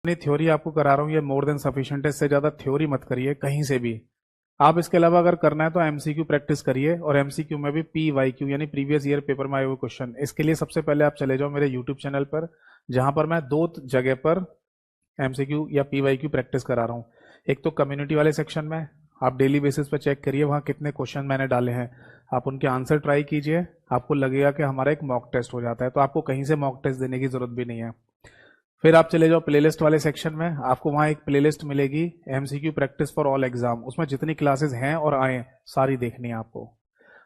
जितनी थ्योरी आपको करा रहा हूँ ये मोर देन सफिशिएंट है। इससे ज़्यादा थ्योरी मत करिए कहीं से भी। आप इसके अलावा अगर करना है तो एमसीक्यू प्रैक्टिस करिए, और एमसीक्यू में भी पीवाईक्यू यानी प्रीवियस ईयर पेपर में आए हुए क्वेश्चन। इसके लिए सबसे पहले आप चले जाओ मेरे यूट्यूब चैनल पर, जहां पर मैं दो जगह पर एमसीक्यू या पीवाईक्यू प्रैक्टिस करा रहा हूँ। एक तो कम्युनिटी वाले सेक्शन में आप डेली बेसिस पर चेक करिए वहाँ कितने क्वेश्चन मैंने डाले हैं, आप उनके आंसर ट्राई कीजिए, आपको लगेगा कि हमारा एक मॉक टेस्ट हो जाता है, तो आपको कहीं से मॉक टेस्ट देने की जरूरत भी नहीं है। फिर आप चले जाओ प्लेलिस्ट वाले सेक्शन में, आपको वहाँ एक प्लेलिस्ट मिलेगी MCQ practice for all exam. उसमें जितनी क्लासेस हैं और आए सारी देखनी है आपको।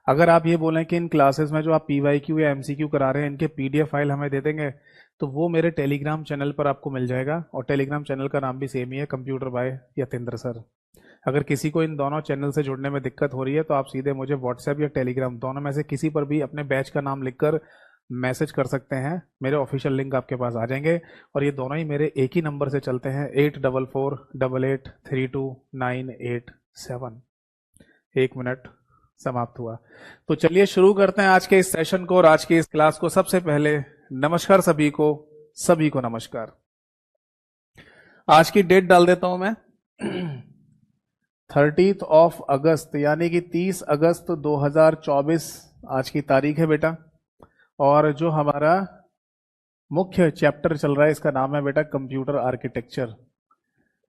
अगर आप ये बोलें कि इन क्लासेस में जो आप पीवाईक्यू या एमसीक्यू करा रहे हैं इनके पीडीएफ फाइल हमें दे देंगे, तो वो मेरे टेलीग्राम चैनल पर आपको मिल जाएगा, और टेलीग्राम चैनल का नाम भी सेम ही है, कंप्यूटर बाय यतेंद्र सर। अगर किसी को इन दोनों चैनल से जुड़ने में दिक्कत हो रही है तो आप सीधे मुझे व्हाट्सएप या टेलीग्राम दोनों में से किसी पर भी अपने बैच का नाम लिखकर मैसेज कर सकते हैं, मेरे ऑफिशियल लिंक आपके पास आ जाएंगे। और ये दोनों ही मेरे एक ही नंबर से चलते हैं, 8448832987। 1 मिनट समाप्त हुआ। तो चलिए शुरू करते हैं आज के इस सेशन को और आज की इस क्लास को। सबसे पहले नमस्कार सभी को नमस्कार। आज की डेट डाल देता हूं मैं 30 अगस्त यानी कि 30 अगस्त 2024 आज की तारीख है बेटा। और जो हमारा मुख्य चैप्टर चल रहा है इसका नाम है बेटा कंप्यूटर आर्किटेक्चर,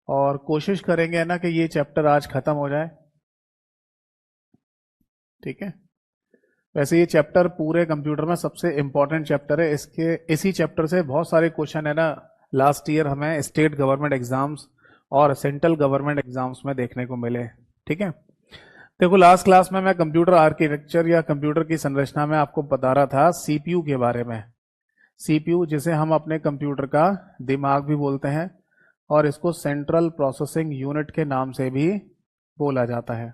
और कोशिश करेंगे ना कि ये चैप्टर आज खत्म हो जाए, ठीक है। वैसे ये चैप्टर पूरे कंप्यूटर में सबसे इंपॉर्टेंट चैप्टर है। इसी चैप्टर से बहुत सारे क्वेश्चन है ना लास्ट ईयर हमें स्टेट गवर्नमेंट एग्जाम्स और सेंट्रल गवर्नमेंट एग्जाम्स में देखने को मिले, ठीक है। देखो लास्ट क्लास में मैं कंप्यूटर आर्किटेक्चर या कंप्यूटर की संरचना में आपको बता रहा था सीपीयू के बारे में। सीपीयू जिसे हम अपने कंप्यूटर का दिमाग भी बोलते हैं, और इसको सेंट्रल प्रोसेसिंग यूनिट के नाम से भी बोला जाता है,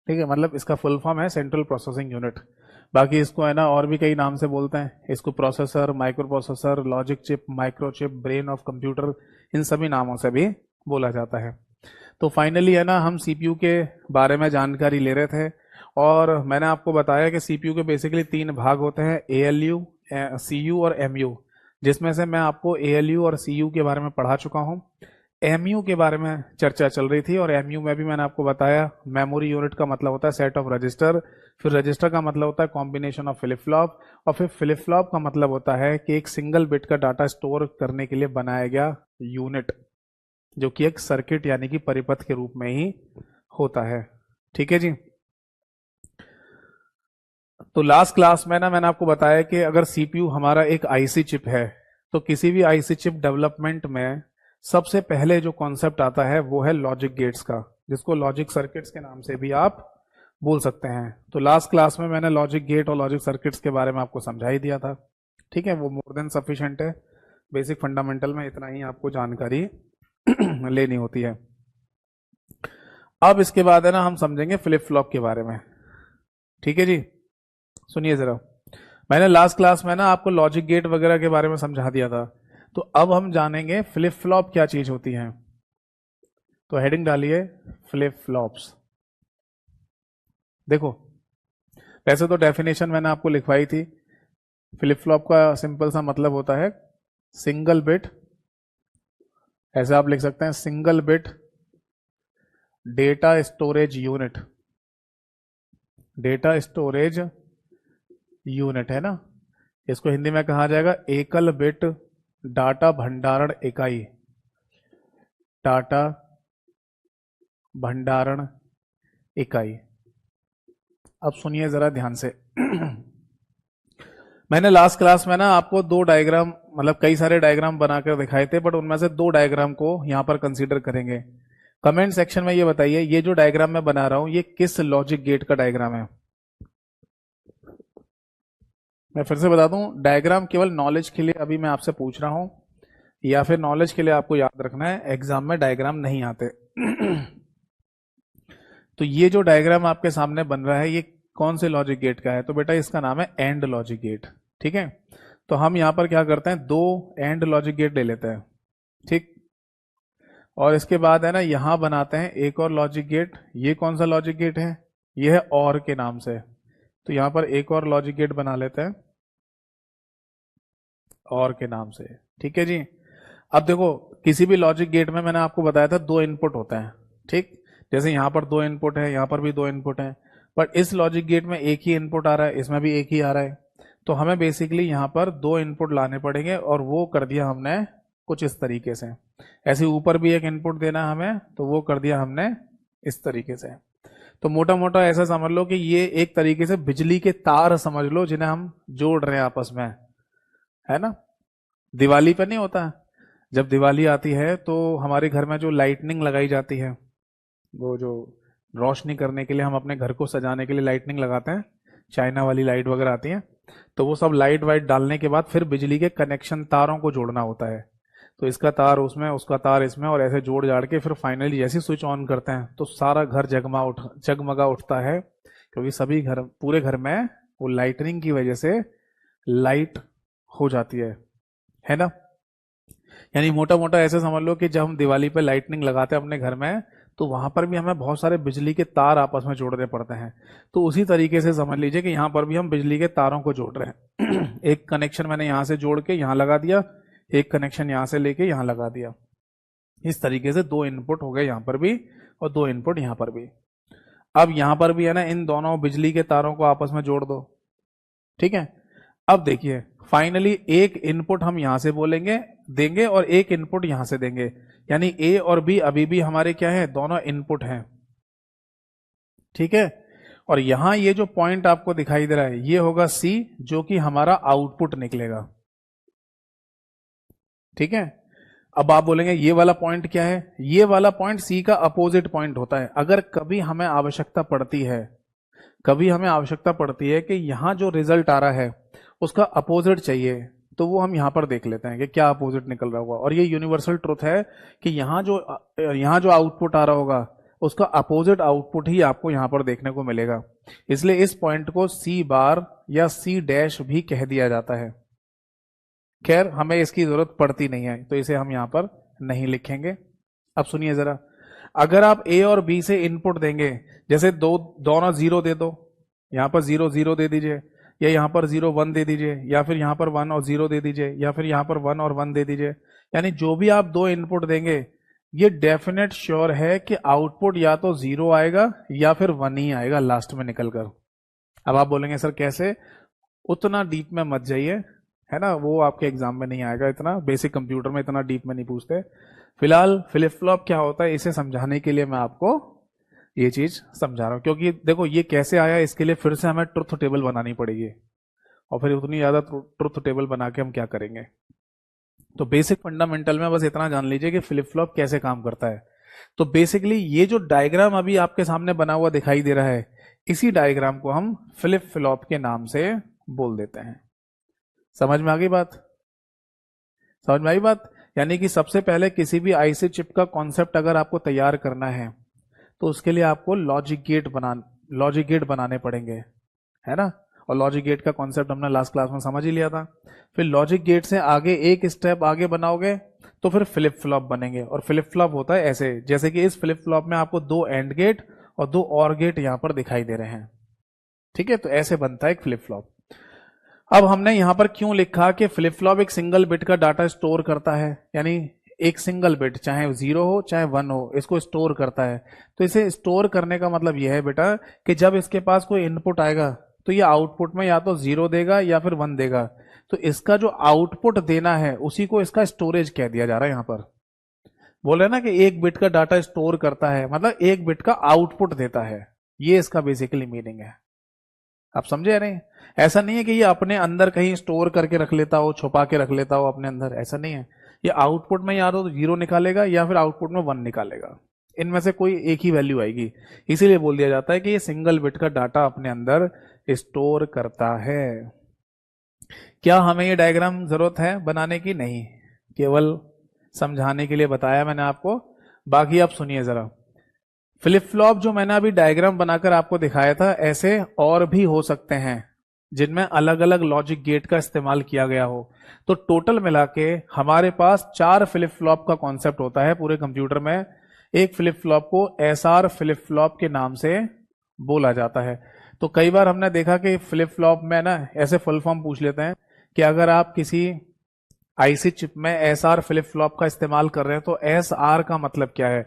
ठीक है। मतलब इसका फुल फॉर्म है सेंट्रल प्रोसेसिंग यूनिट। बाकी इसको है ना और भी कई नाम से बोलते हैं, इसको processor, microprocessor, logic chip, microchip, brain of computer, इन सभी नामों से भी बोला जाता है। तो फाइनली है ना हम सीपीयू के बारे में जानकारी ले रहे थे, और मैंने आपको बताया कि सीपीयू के बेसिकली 3 भाग होते हैं, एएलयू, सीयू और एमयू, जिसमें से मैं आपको एएलयू और सीयू के बारे में पढ़ा चुका हूं। एमयू के बारे में चर्चा चल रही थी, और एमयू में भी मैंने आपको बताया मेमोरी यूनिट का मतलब होता है सेट ऑफ रजिस्टर, फिर रजिस्टर का मतलब होता है कॉम्बिनेशन ऑफ फ्लिप फ्लॉप, और फिर फ्लिप फ्लॉप का मतलब होता है कि एक सिंगल बिट का डाटा स्टोर करने के लिए बनाया गया यूनिट, जो कि एक सर्किट यानी कि परिपथ के रूप में ही होता है, ठीक है जी। तो लास्ट क्लास में ना मैंने आपको बताया कि अगर सीपीयू हमारा एक आईसी चिप है, तो किसी भी आईसी चिप डेवलपमेंट में सबसे पहले जो कॉन्सेप्ट आता है वो है लॉजिक गेट्स का, जिसको लॉजिक सर्किट्स के नाम से भी आप बोल सकते हैं। तो लास्ट क्लास में मैंने लॉजिक गेट और लॉजिक सर्किट्स के बारे में आपको समझा ही दिया था, ठीक है। वो मोर देन सफिशिएंट है, बेसिक फंडामेंटल में इतना ही आपको जानकारी लेनी होती है। अब इसके बाद है ना हम समझेंगे फ्लिप फ्लॉप के बारे में, ठीक है जी। सुनिए जरा, मैंने लास्ट क्लास में ना आपको लॉजिक गेट वगैरह के बारे में समझा दिया था, तो अब हम जानेंगे फ्लिप फ्लॉप क्या चीज होती है। तो हेडिंग डालिए फ्लिप फ्लॉप्स। देखो वैसे तो डेफिनेशन मैंने आपको लिखवाई थी। फ्लिप फ्लॉप का सिंपल सा मतलब होता है सिंगल बिट, ऐसे आप लिख सकते हैं single bit data storage unit. Data storage unit है ना, इसको हिंदी में कहा जाएगा एकल बिट डाटा भंडारण इकाई। डाटा भंडारण इकाई। अब सुनिए जरा ध्यान से मैंने लास्ट क्लास में ना आपको 2 डायग्राम, मतलब कई सारे डायग्राम बनाकर दिखाए थे, बट उनमें से 2 डायग्राम को यहां पर कंसीडर करेंगे। कमेंट सेक्शन में ये बताइए ये जो डायग्राम मैं बना रहा हूं ये किस लॉजिक गेट का डायग्राम है। मैं फिर से बता दूं, डायग्राम केवल नॉलेज के लिए अभी मैं आपसे पूछ रहा हूं, या फिर नॉलेज के लिए आपको याद रखना है, एग्जाम में डायग्राम नहीं आते तो ये जो डायग्राम आपके सामने बन रहा है ये कौन से लॉजिक गेट का है, तो बेटा इसका नाम है एंड लॉजिक गेट, ठीक है। तो हम यहां पर क्या करते हैं, 2 एंड लॉजिक गेट ले लेते हैं, ठीक। और इसके बाद है ना यहां बनाते हैं एक और लॉजिक गेट। ये कौन सा लॉजिक गेट है, ये है और के नाम से, तो यहां पर एक और लॉजिक गेट बना लेते हैं और के नाम से, ठीक है जी। अब देखो किसी भी लॉजिक गेट में मैंने आपको बताया था दो इनपुट होते हैं, ठीक। जैसे यहाँ पर दो इनपुट है, यहाँ पर भी दो इनपुट है, बट इस लॉजिक गेट में एक ही इनपुट आ रहा है, इसमें भी एक ही आ रहा है। तो हमें बेसिकली यहाँ पर दो इनपुट लाने पड़ेंगे, और वो कर दिया हमने कुछ इस तरीके से। ऐसे ऊपर भी एक इनपुट देना है हमें, तो वो कर दिया हमने इस तरीके से। तो मोटा मोटा ऐसा समझ लो कि ये एक तरीके से बिजली के तार समझ लो, जिन्हें हम जोड़ रहे हैं आपस में, है ना। दिवाली पे नहीं होता, जब दिवाली आती है तो हमारे घर में जो लाइटनिंग लगाई जाती है, वो जो रोशनी करने के लिए हम अपने घर को सजाने के लिए लाइटनिंग लगाते हैं, चाइना वाली लाइट वगैरह आती है, तो वो सब लाइट वाइट डालने के बाद फिर बिजली के कनेक्शन तारों को जोड़ना होता है। तो इसका तार उसमें, उसका तार इसमें, और ऐसे जोड़ जाड़ के फिर फाइनली जैसे स्विच ऑन करते हैं तो सारा घर जगमगा उठता है, क्योंकि सभी घर, पूरे घर में वो लाइटनिंग की वजह से लाइट हो जाती है ना। यानी मोटा मोटा ऐसे समझ लो कि जब हम दिवाली पे लाइटनिंग लगाते हैं अपने घर में, तो वहां पर भी हमें बहुत सारे बिजली के तार आपस में जोड़ने पड़ते हैं। तो उसी तरीके से समझ लीजिए कि यहाँ पर भी हम बिजली के तारों को जोड़ रहे हैं। एक कनेक्शन मैंने यहाँ से जोड़ के यहाँ लगा दिया, एक कनेक्शन यहाँ से लेके यहाँ लगा दिया। इस तरीके से दो इनपुट हो गए यहाँ पर भी, और दो इनपुट यहाँ पर भी। अब यहाँ पर भी है ना, इन दोनों बिजली के तारों को आपस में जोड़ दो, ठीक है। अब देखिए फाइनली एक इनपुट हम यहां से बोलेंगे देंगे, और एक इनपुट यहां से देंगे, यानी ए और बी अभी भी हमारे क्या है, दोनों इनपुट हैं, ठीक है। और यहां ये जो पॉइंट आपको दिखाई दे रहा है, ये होगा सी, जो कि हमारा आउटपुट निकलेगा, ठीक है। अब आप बोलेंगे ये वाला पॉइंट क्या है, ये वाला पॉइंट सी का अपोजिट पॉइंट होता है। अगर कभी हमें आवश्यकता पड़ती है, कभी हमें आवश्यकता पड़ती है कि यहां जो रिजल्ट आ रहा है उसका अपोजिट चाहिए, तो वो हम यहां पर देख लेते हैं कि क्या अपोजिट निकल रहा होगा। और ये यूनिवर्सल ट्रुथ है कि यहां जो आउटपुट आ रहा होगा उसका अपोजिट आउटपुट ही आपको यहां पर देखने को मिलेगा। इसलिए इस पॉइंट को सी बार या सी डैश भी कह दिया जाता है। खैर हमें इसकी जरूरत पड़ती नहीं है, तो इसे हम यहां पर नहीं लिखेंगे। अब सुनिए जरा, अगर आप ए और बी से इनपुट देंगे, जैसे दोनों जीरो दे दो, यहां पर 0 0 दे दीजिए, या यहां पर 0 1 दे दीजिए, या फिर यहां पर 1 और 0 दे दीजिए, या फिर यहां पर 1 और 1 दे दीजिए, यानी जो भी आप दो इनपुट देंगे, ये डेफिनेट श्योर है कि आउटपुट या तो 0 आएगा या फिर 1 ही आएगा लास्ट में निकलकर। अब आप बोलेंगे सर कैसे, उतना डीप में मत जाइए, है ना, वो आपके एग्जाम में नहीं आएगा, इतना बेसिक कंप्यूटर में इतना डीप में नहीं पूछते। फिलहाल फ्लिप फ्लॉप क्या होता है इसे समझाने के लिए मैं आपको ये चीज समझा रहा हूं, क्योंकि देखो ये कैसे आया, इसके लिए फिर से हमें ट्रुथ टेबल बनानी पड़ेगी, और फिर उतनी ज्यादा ट्रुथ टेबल बना के हम क्या करेंगे। तो बेसिक फंडामेंटल में बस इतना जान लीजिए कि फ्लिप फ्लॉप कैसे काम करता है। तो बेसिकली ये जो डायग्राम अभी आपके सामने बना हुआ दिखाई दे रहा है, इसी डायग्राम को हम फ्लिप फ्लॉप के नाम से बोल देते हैं। समझ में आ गई बात, समझ में आई बात। यानी कि सबसे पहले किसी भी आईसी चिप का कॉन्सेप्ट अगर आपको तैयार करना है, तो उसके लिए आपको लॉजिक गेट बनाने पड़ेंगे, है ना। और लॉजिक गेट का कॉन्सेप्ट हमने लास्ट क्लास में समझ ही लिया था। फिर लॉजिक गेट से आगे एक स्टेप आगे बनाओगे तो फिर फ्लिप फ्लॉप बनेंगे। और फ्लिप फ्लॉप होता है ऐसे, जैसे कि इस फ्लिप फ्लॉप में आपको दो एंड गेट और दो और गेट यहां पर दिखाई दे रहे हैं, ठीक है। तो ऐसे बनता है एक फ्लिप फ्लॉप। अब हमने यहां पर क्यों लिखा कि फ्लिप फ्लॉप एक सिंगल बिट का डाटा स्टोर करता है, यानी एक सिंगल बिट चाहे 0 हो चाहे 1 हो, इसको स्टोर करता है। तो इसे स्टोर करने का मतलब यह है बेटा कि जब इसके पास कोई इनपुट आएगा तो ये आउटपुट में या तो 0 देगा या फिर 1 देगा। तो इसका जो आउटपुट देना है उसी को इसका स्टोरेज कह दिया जा रहा है। यहां पर बोल रहे ना कि एक बिट का डाटा स्टोर करता है, मतलब एक बिट का आउटपुट देता है, ये इसका बेसिकली मीनिंग है। आप समझे या नहीं। ऐसा नहीं है कि ये अपने अंदर कहीं स्टोर करके रख लेता हो, छुपा के रख लेता हो अपने अंदर, ऐसा नहीं है। ये आउटपुट में या तो 0 निकालेगा या फिर आउटपुट में 1 निकालेगा, इनमें से कोई एक ही वैल्यू आएगी। इसीलिए बोल दिया जाता है कि ये सिंगल बिट का डाटा अपने अंदर स्टोर करता है। क्या हमें ये डायग्राम जरूरत है बनाने की? नहीं, केवल समझाने के लिए बताया मैंने आपको। बाकी आप सुनिए जरा, फ्लिप फ्लॉप जो मैंने अभी डायग्राम बनाकर आपको दिखाया था, ऐसे और भी हो सकते हैं जिनमें अलग अलग लॉजिक गेट का इस्तेमाल किया गया हो। तो टोटल मिला के हमारे पास 4 फ्लिप फ्लॉप का कॉन्सेप्ट होता है पूरे कंप्यूटर में। एक फ्लिप फ्लॉप को एसआर फ्लिप फ्लॉप के नाम से बोला जाता है। तो कई बार हमने देखा कि फ्लिप फ्लॉप में ना ऐसे फुल फॉर्म पूछ लेते हैं कि अगर आप किसी आईसी चिप में एस आर फ्लिप फ्लॉप का इस्तेमाल कर रहे हैं, तो एस आर का मतलब क्या है?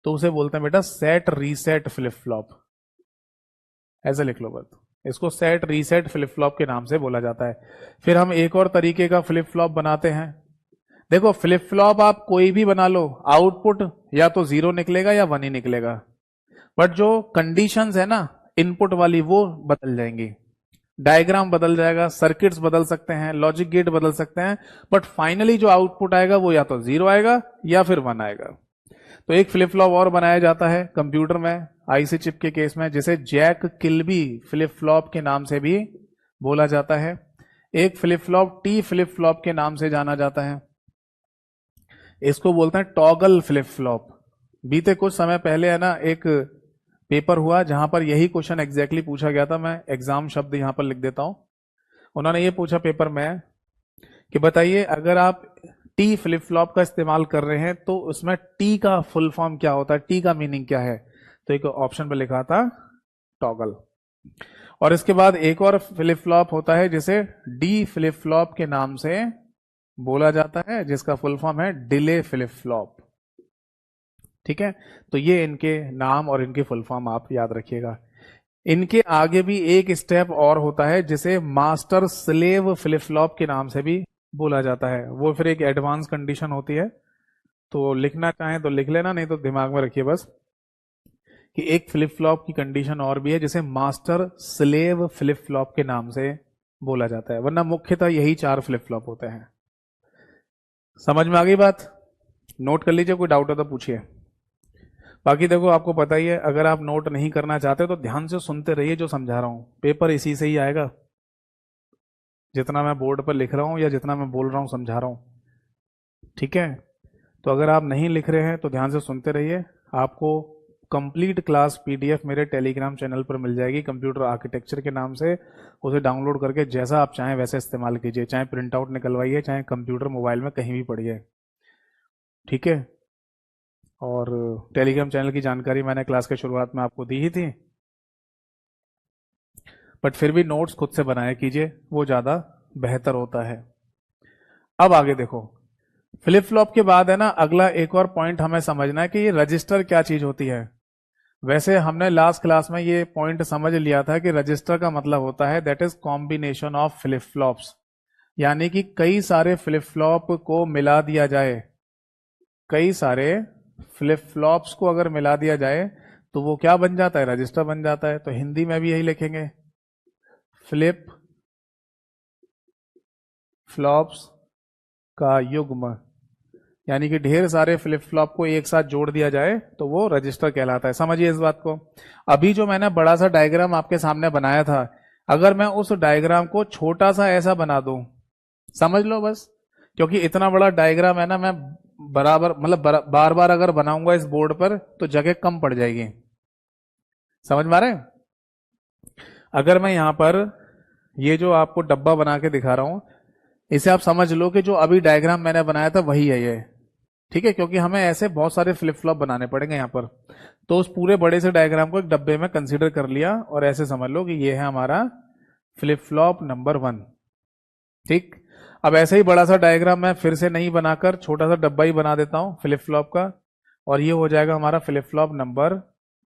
तो उसे बोलते हैं बेटा सेट रीसेट फ्लिप फ्लॉप। ऐसे लिख लो बस, इसको सेट रीसेट फ्लिप फ्लॉप के नाम से बोला जाता है। फिर हम एक और तरीके का फ्लिप फ्लॉप बनाते हैं। देखो फ्लिप फ्लॉप आप कोई भी बना लो, आउटपुट या तो 0 निकलेगा या 1 ही निकलेगा, बट जो कंडीशंस है ना इनपुट वाली वो बदल जाएंगी। डायग्राम बदल जाएगा, सर्किट्स बदल सकते हैं, लॉजिक गेट बदल सकते हैं, बट फाइनली जो आउटपुट आएगा वो या तो 0 आएगा या फिर 1 आएगा। तो एक फ्लिप फ्लॉप और बनाया जाता है कंप्यूटर में आईसी चिप के केस में, जिसे जैक किल्बी फ्लिप फ्लॉप के नाम से भी बोला जाता है। एक flip flop T flip flop के नाम से जाना जाता है, इसको बोलते हैं टॉगल फ्लिप फ्लॉप। बीते कुछ समय पहले है ना एक पेपर हुआ जहां पर यही क्वेश्चन एग्जैक्टली पूछा गया था। मैं एग्जाम शब्द यहां पर लिख देता हूं। उन्होंने ये पूछा पेपर में कि बताइए अगर आप टी फ्लिप फ्लॉप का इस्तेमाल कर रहे हैं तो उसमें टी का फुल फॉर्म क्या होता है, टी का मीनिंग क्या है? तो एक ऑप्शन पर लिखा था टॉगल। और इसके बाद एक और फ्लिप फ्लॉप होता है जिसे डी फ्लिप फ्लॉप के नाम से बोला जाता है, जिसका फुल फॉर्म है डिले फ्लिप फ्लॉप। ठीक है, तो ये इनके नाम और इनके फुल फॉर्म आप याद रखिएगा। इनके आगे भी एक स्टेप और होता है जिसे मास्टर स्लेव फ्लिप फ्लॉप के नाम से भी बोला जाता है। वो फिर एक एडवांस कंडीशन होती है, तो लिखना चाहें तो लिख लेना, नहीं तो दिमाग में रखिए बस कि एक फ्लिप फ्लॉप की कंडीशन और भी है जिसे मास्टर स्लेव फ्लिप फ्लॉप के नाम से बोला जाता है, वरना मुख्यतः यही 4 फ्लिप फ्लॉप होते हैं। समझ में आ गई बात? नोट कर लीजिए, कोई डाउट हो तो पूछिए। बाकी देखो आपको पता ही है, अगर आप नोट नहीं करना चाहते तो ध्यान से सुनते रहिए जो समझा रहा हूं, पेपर इसी से ही आएगा, जितना मैं बोर्ड पर लिख रहा हूं या जितना मैं बोल रहा हूं समझा रहा हूं। ठीक है, तो अगर आप नहीं लिख रहे हैं तो ध्यान से सुनते रहिए। आपको कंप्लीट क्लास पीडीएफ मेरे टेलीग्राम चैनल पर मिल जाएगी कंप्यूटर आर्किटेक्चर के नाम से। उसे डाउनलोड करके जैसा आप चाहें वैसे इस्तेमाल कीजिए, चाहे प्रिंट आउट निकलवाइए, चाहे कंप्यूटर मोबाइल में कहीं भी पढ़िए। ठीक है, और टेलीग्राम चैनल की जानकारी मैंने क्लास के शुरुआत में आपको दी ही थी, बट फिर भी नोट्स खुद से बनाया कीजिए, वो ज़्यादा बेहतर होता है। अब आगे देखो, फ्लिप फ्लॉप के बाद है ना अगला एक और पॉइंट हमें समझना है कि ये रजिस्टर क्या चीज होती है। वैसे हमने लास्ट क्लास में ये पॉइंट समझ लिया था कि रजिस्टर का मतलब होता है that is combination of flip flops, यानी कि कई सारे फ्लिप फ्लॉप को मिला दिया जाए। कई सारे फ्लिप फ्लॉप्स को अगर मिला दिया जाए तो वो क्या बन जाता है? रजिस्टर बन जाता है। तो हिंदी में भी यही लिखेंगे, फ्लिप फ्लॉप्स का युग्म, यानी कि ढेर सारे फ्लिप फ्लॉप को एक साथ जोड़ दिया जाए तो वो रजिस्टर कहलाता है। समझिए इस बात को। अभी जो मैंने बड़ा सा डायग्राम आपके सामने बनाया था, अगर मैं उस डायग्राम को छोटा सा ऐसा बना दूं, समझ लो बस, क्योंकि इतना बड़ा डायग्राम है ना, मैं बराबर मतलब बार बार अगर बनाऊंगा इस बोर्ड पर तो जगह कम पड़ जाएगी। समझ में आ रहे हैं? अगर मैं यहां पर ये जो आपको डब्बा बना के दिखा रहा हूं, इसे आप समझ लो कि जो अभी डायग्राम मैंने बनाया था वही है ये। ठीक है, क्योंकि हमें ऐसे बहुत सारे फ्लिप फ्लॉप बनाने पड़ेंगे यहाँ पर, तो उस पूरे बड़े से डायग्राम को एक डब्बे में कंसीडर कर लिया और ऐसे समझ लो कि ये है हमारा फ्लिप फ्लॉप नंबर 1। ठीक, अब ऐसे ही बड़ा सा डायग्राम मैं फिर से नहीं बनाकर छोटा सा डब्बा ही बना देता हूँ फ्लिप फ्लॉप का, और ये हो जाएगा हमारा फ्लिप फ्लॉप नंबर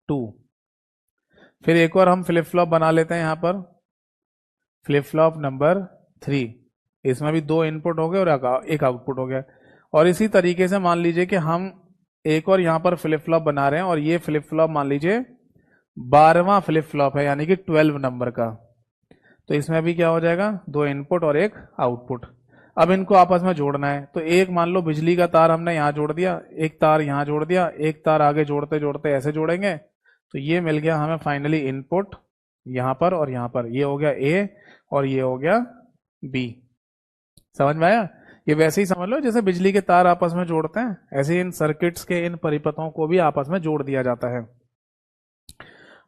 2। फिर एक और हम फ्लिप फ्लॉप बना लेते हैं यहाँ पर, फ्लिप फ्लॉप नंबर 3। इसमें भी 2 इनपुट हो गए और एक आउटपुट हो गया। और इसी तरीके से मान लीजिए कि हम एक और यहां पर फ्लिप फ्लॉप बना रहे हैं, और ये फ्लिप फ्लॉप मान लीजिए 12वां फ्लिप फ्लॉप है, यानी कि 12 नंबर का। तो इसमें भी क्या हो जाएगा? 2 इनपुट और एक आउटपुट। अब इनको आपस में जोड़ना है, तो एक मान लो बिजली का तार हमने यहां जोड़ दिया, एक तार यहां जोड़ दिया, एक तार आगे जोड़ते जोड़ते ऐसे जोड़ेंगे, तो ये मिल गया हमें फाइनली इनपुट यहां पर और यहां पर। ये हो गया ए और ये हो गया बी। समझ में आया? ये वैसे ही समझ लो जैसे बिजली के तार आपस में जोड़ते हैं, ऐसे ही इन सर्किट्स के इन परिपथों को भी आपस में जोड़ दिया जाता है।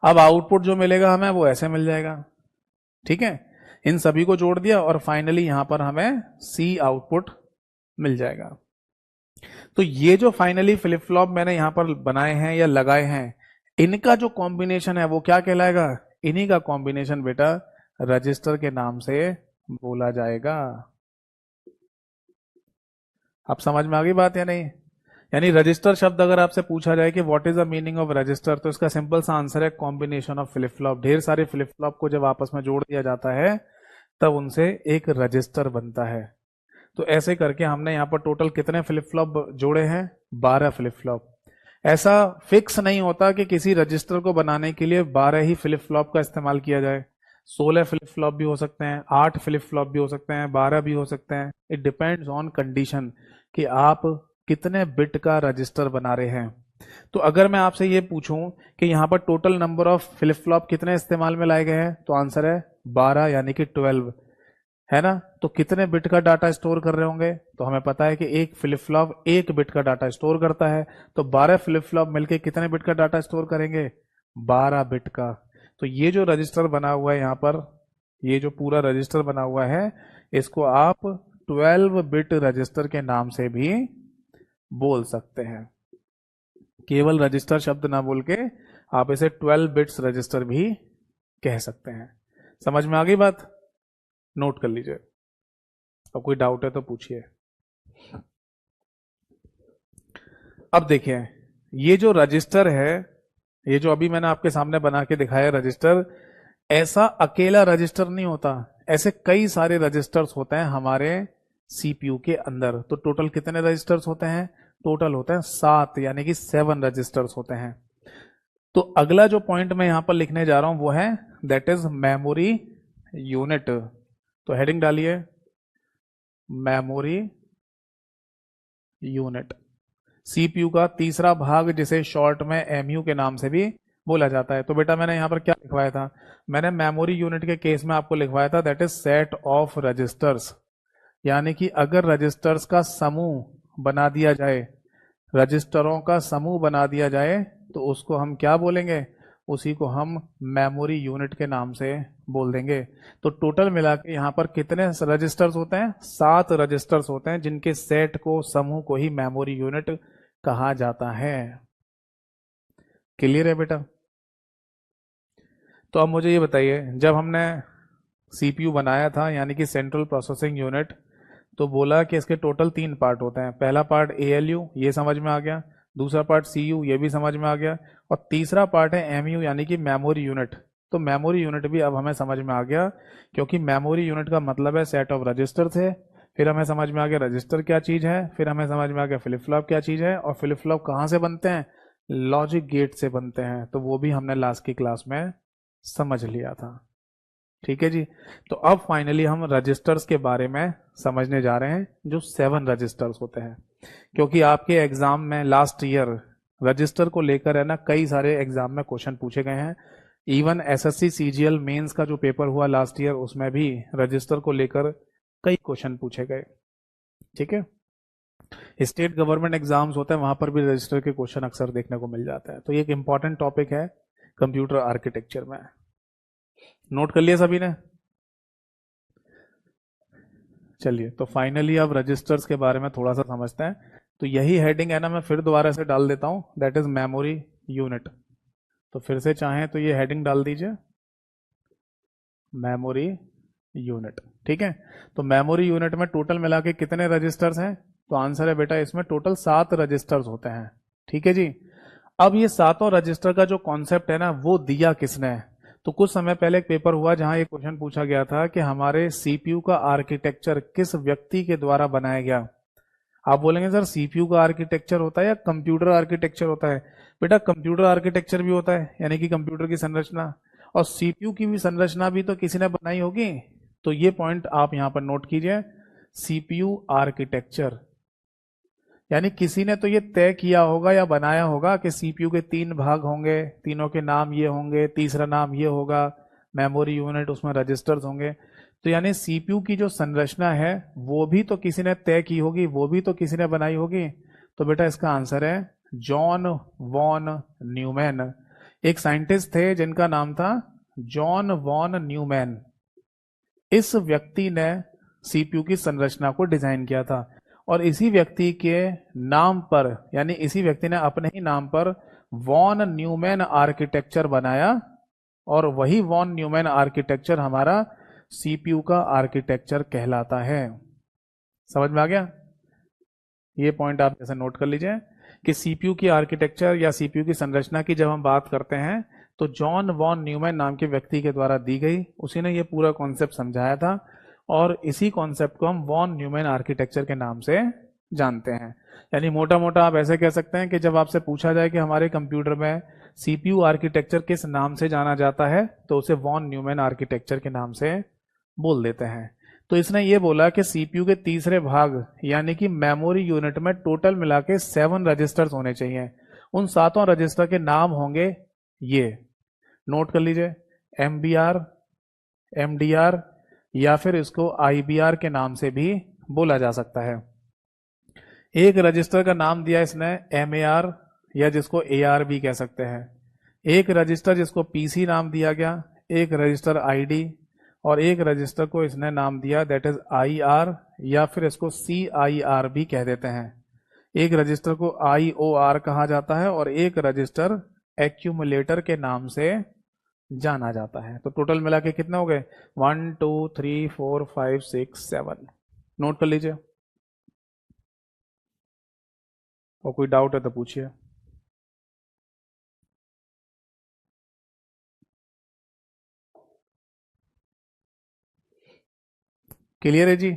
अब आउटपुट जो मिलेगा हमें वो ऐसे मिल जाएगा। ठीक है, इन सभी को जोड़ दिया और फाइनली यहां पर हमें सी आउटपुट मिल जाएगा। तो ये जो फाइनली फ्लिप फ्लॉप मैंने यहां पर बनाए हैं या लगाए हैं, इनका जो कॉम्बिनेशन है वो क्या कहलाएगा? इन्हीं का कॉम्बिनेशन बेटा रजिस्टर के नाम से बोला जाएगा। आप समझ में आ गई बात या नहीं? यानी रजिस्टर शब्द अगर आपसे पूछा जाए कि what is the meaning of register, तो इसका सिंपल सा आंसर है कॉम्बिनेशन ऑफ फ्लिप फ्लॉप। ढेर सारे फ्लिप फ्लॉप को जब आपस में जोड़ दिया जाता है तब उनसे एक रजिस्टर बनता है। तो ऐसे करके हमने यहाँ पर टोटल कितने फ्लिप फ्लॉप जोड़े हैं? 12 फ्लिप फ्लॉप। ऐसा फिक्स नहीं होता कि किसी रजिस्टर को बनाने के लिए 12 ही फ्लिप फ्लॉप का इस्तेमाल किया जाए। 16 फ्लिप फ्लॉप भी हो सकते हैं, 8 फ्लिप फ्लॉप भी हो सकते हैं, 12 भी हो सकते हैं। इट डिपेंड्स ऑन कंडीशन कि आप कितने बिट का रजिस्टर बना रहे हैं। तो अगर मैं आपसे ये पूछूं कि यहाँ पर total number of flip flop कितने इस्तेमाल में लाए गए हैं, तो आंसर है 12 यानी कि 12, है ना? तो कितने बिट का डाटा स्टोर कर रहे होंगे? तो हमें पता है कि एक फ्लिप फ्लॉप 1 बिट का डाटा स्टोर करता है। तो 12 फ्लिप फ्लॉप मिलके कितने बिट का डाटा स्टोर करेंगे? 12 बिट का। तो ये जो रजिस्टर बना हुआ है यहाँ पर, ये जो पूरा रजिस्टर बना हुआ है, इसको आप 12 बिट रजिस्टर के नाम से भी बोल सकते हैं। केवल रजिस्टर शब्द ना बोल के आप इसे 12 बिट्स रजिस्टर भी कह सकते हैं। समझ में आ गई बात? नोट कर लीजिए, और कोई डाउट है तो पूछिए। अब देखिए, ये जो रजिस्टर है, ये जो अभी मैंने आपके सामने बना के दिखाया रजिस्टर, ऐसा अकेला रजिस्टर नहीं होता। ऐसे कई सारे रजिस्टर्स होते हैं हमारे सीपीयू के अंदर। तो टोटल कितने रजिस्टर्स होते हैं? टोटल होते हैं 7, यानी कि 7 रजिस्टर्स होते हैं। तो अगला जो पॉइंट मैं यहां पर लिखने जा रहा हूं वो है दैट इज मेमोरी यूनिट। तो हेडिंग डालिए मेमोरी यूनिट। सीपीयू का तीसरा भाग, जिसे शॉर्ट में एमयू के नाम से भी बोला जाता है। तो बेटा मैंने यहां पर क्या लिखवाया था? मैंने मेमोरी यूनिट के केस में आपको लिखवाया था that is set of registers. यानी कि अगर रजिस्टर्स का समूह बना दिया जाए, रजिस्टरों का समूह बना दिया जाए, तो उसको हम क्या बोलेंगे? उसी को हम मेमोरी यूनिट के नाम से बोल देंगे। तो टोटल मिला के यहाँ पर कितने रजिस्टर्स होते हैं? 7 रजिस्टर्स होते हैं, जिनके सेट को, समूह को ही मेमोरी यूनिट कहा जाता है। क्लियर है बेटा? तो अब मुझे ये बताइए, जब हमने सीपीयू बनाया था यानी कि सेंट्रल प्रोसेसिंग यूनिट, तो बोला कि इसके टोटल 3 पार्ट होते हैं। पहला पार्ट एएलयू, ये समझ में आ गया। दूसरा पार्ट सीयू, ये भी समझ में आ गया। और तीसरा पार्ट है एमयू यानी कि मेमोरी यूनिट। तो मेमोरी यूनिट भी अब हमें समझ में आ गया, क्योंकि मेमोरी यूनिट का मतलब है सेट ऑफ रजिस्टर थे। फिर हमें समझ में आ गया रजिस्टर क्या चीज है, फिर हमें समझ में आ गया फ्लिप फ्लॉप क्या चीज है, और फ्लिप फ्लॉप कहाँ से बनते हैं? लॉजिक गेट से बनते हैं। तो वो भी हमने लास्ट की क्लास में समझ लिया था। ठीक है जी। तो अब फाइनली हम रजिस्टर्स के बारे में समझने जा रहे हैं, जो 7 रजिस्टर्स होते हैं। क्योंकि आपके एग्जाम में लास्ट ईयर रजिस्टर को लेकर है ना, कई सारे एग्जाम में क्वेश्चन पूछे गए हैं। इवन एसएससी सीजीएल मेंस का जो पेपर हुआ लास्ट ईयर, उसमें भी रजिस्टर को लेकर कई क्वेश्चन पूछे गए। ठीक है। स्टेट गवर्नमेंट एग्जाम्स होते हैं, वहां पर भी रजिस्टर के क्वेश्चन अक्सर देखने को मिल जाता है। तो ये एक इंपॉर्टेंट टॉपिक है कंप्यूटर आर्किटेक्चर में। नोट कर लिया सभी ने? चलिए, तो फाइनली अब रजिस्टर्स के बारे में थोड़ा सा समझते हैं। तो यही हेडिंग है ना, मैं फिर दोबारा से डाल देता हूं, दैट इज मेमोरी यूनिट। तो फिर से चाहें तो ये हेडिंग डाल दीजिए, मेमोरी यूनिट। ठीक है। तो मेमोरी यूनिट में टोटल मिला के कितने रजिस्टर्स हैं? तो आंसर है बेटा, इसमें टोटल 7 रजिस्टर्स होते हैं। ठीक है जी। अब ये सातों रजिस्टर का जो कॉन्सेप्ट है ना, वो दिया किसने है? तो कुछ समय पहले एक पेपर हुआ जहां ये क्वेश्चन पूछा गया था कि हमारे सीपीयू का आर्किटेक्चर किस व्यक्ति के द्वारा बनाया गया। आप बोलेंगे सर सीपीयू का आर्किटेक्चर होता है या कंप्यूटर आर्किटेक्चर होता है? बेटा कंप्यूटर आर्किटेक्चर भी होता है, यानी कि कंप्यूटर की संरचना, और सीपीयू की भी संरचना भी तो किसी ने बनाई होगी। तो ये पॉइंट आप यहां पर नोट कीजिए, सीपीयू आर्किटेक्चर, यानी किसी ने तो ये तय किया होगा या बनाया होगा कि सीपीयू के 3 भाग होंगे, तीनों के नाम ये होंगे, तीसरा नाम ये होगा, मेमोरी यूनिट, उसमें रजिस्टर्स होंगे। तो यानी सीपीयू की जो संरचना है वो भी तो किसी ने तय की होगी, वो भी तो किसी ने बनाई होगी। तो बेटा इसका आंसर है जॉन वॉन न्यूमैन। एक साइंटिस्ट थे जिनका नाम था जॉन वॉन न्यूमैन। इस व्यक्ति ने सीपीयू की संरचना को डिजाइन किया था, और इसी व्यक्ति के नाम पर, यानी इसी व्यक्ति ने अपने ही नाम पर वॉन न्यूमैन आर्किटेक्चर बनाया, और वही वॉन न्यूमैन आर्किटेक्चर हमारा सीपीयू का आर्किटेक्चर कहलाता है। समझ में आ गया? ये पॉइंट आप जैसे नोट कर लीजिए कि सीपीयू की आर्किटेक्चर या सीपीयू की संरचना की जब हम बात करते हैं तो जॉन वॉन न्यूमैन नाम के व्यक्ति के द्वारा दी गई, उसी ने ये पूरा कॉन्सेप्ट समझाया था और इसी कॉन्सेप्ट को हम वॉन न्यूमैन आर्किटेक्चर के नाम से जानते हैं। यानी मोटा मोटा आप ऐसे कह सकते हैं कि जब आपसे पूछा जाए कि हमारे कंप्यूटर में सीपीयू आर्किटेक्चर किस नाम से जाना जाता है तो उसे वॉन न्यूमैन आर्किटेक्चर के नाम से बोल देते हैं। तो इसने ये बोला कि सीपीयू के तीसरे भाग यानी कि मेमोरी यूनिट में टोटल मिला के 7 रजिस्टर्स होने चाहिए। उन 7 रजिस्टर के नाम होंगे ये, नोट कर लीजिए, एमबीआर, एमडीआर या फिर इसको आईबीआर के नाम से भी बोला जा सकता है। एक रजिस्टर का नाम दिया इसने एमएआर या जिसको एआर भी कह सकते हैं। एक रजिस्टर जिसको पीसी नाम दिया गया, एक रजिस्टर आईडी और एक रजिस्टर को इसने नाम दिया दैट इज आईआर या फिर इसको सीआईआर भी कह देते हैं। एक रजिस्टर को आईओआर कहा जाता है और एक रजिस्टर एक्यूमुलेटर के नाम से जाना जाता है। तो टोटल मिला के कितने हो गए? 1 2 3 4 5 6 7। नोट कर लीजिए और कोई डाउट है तो पूछिए। क्लियर है जी?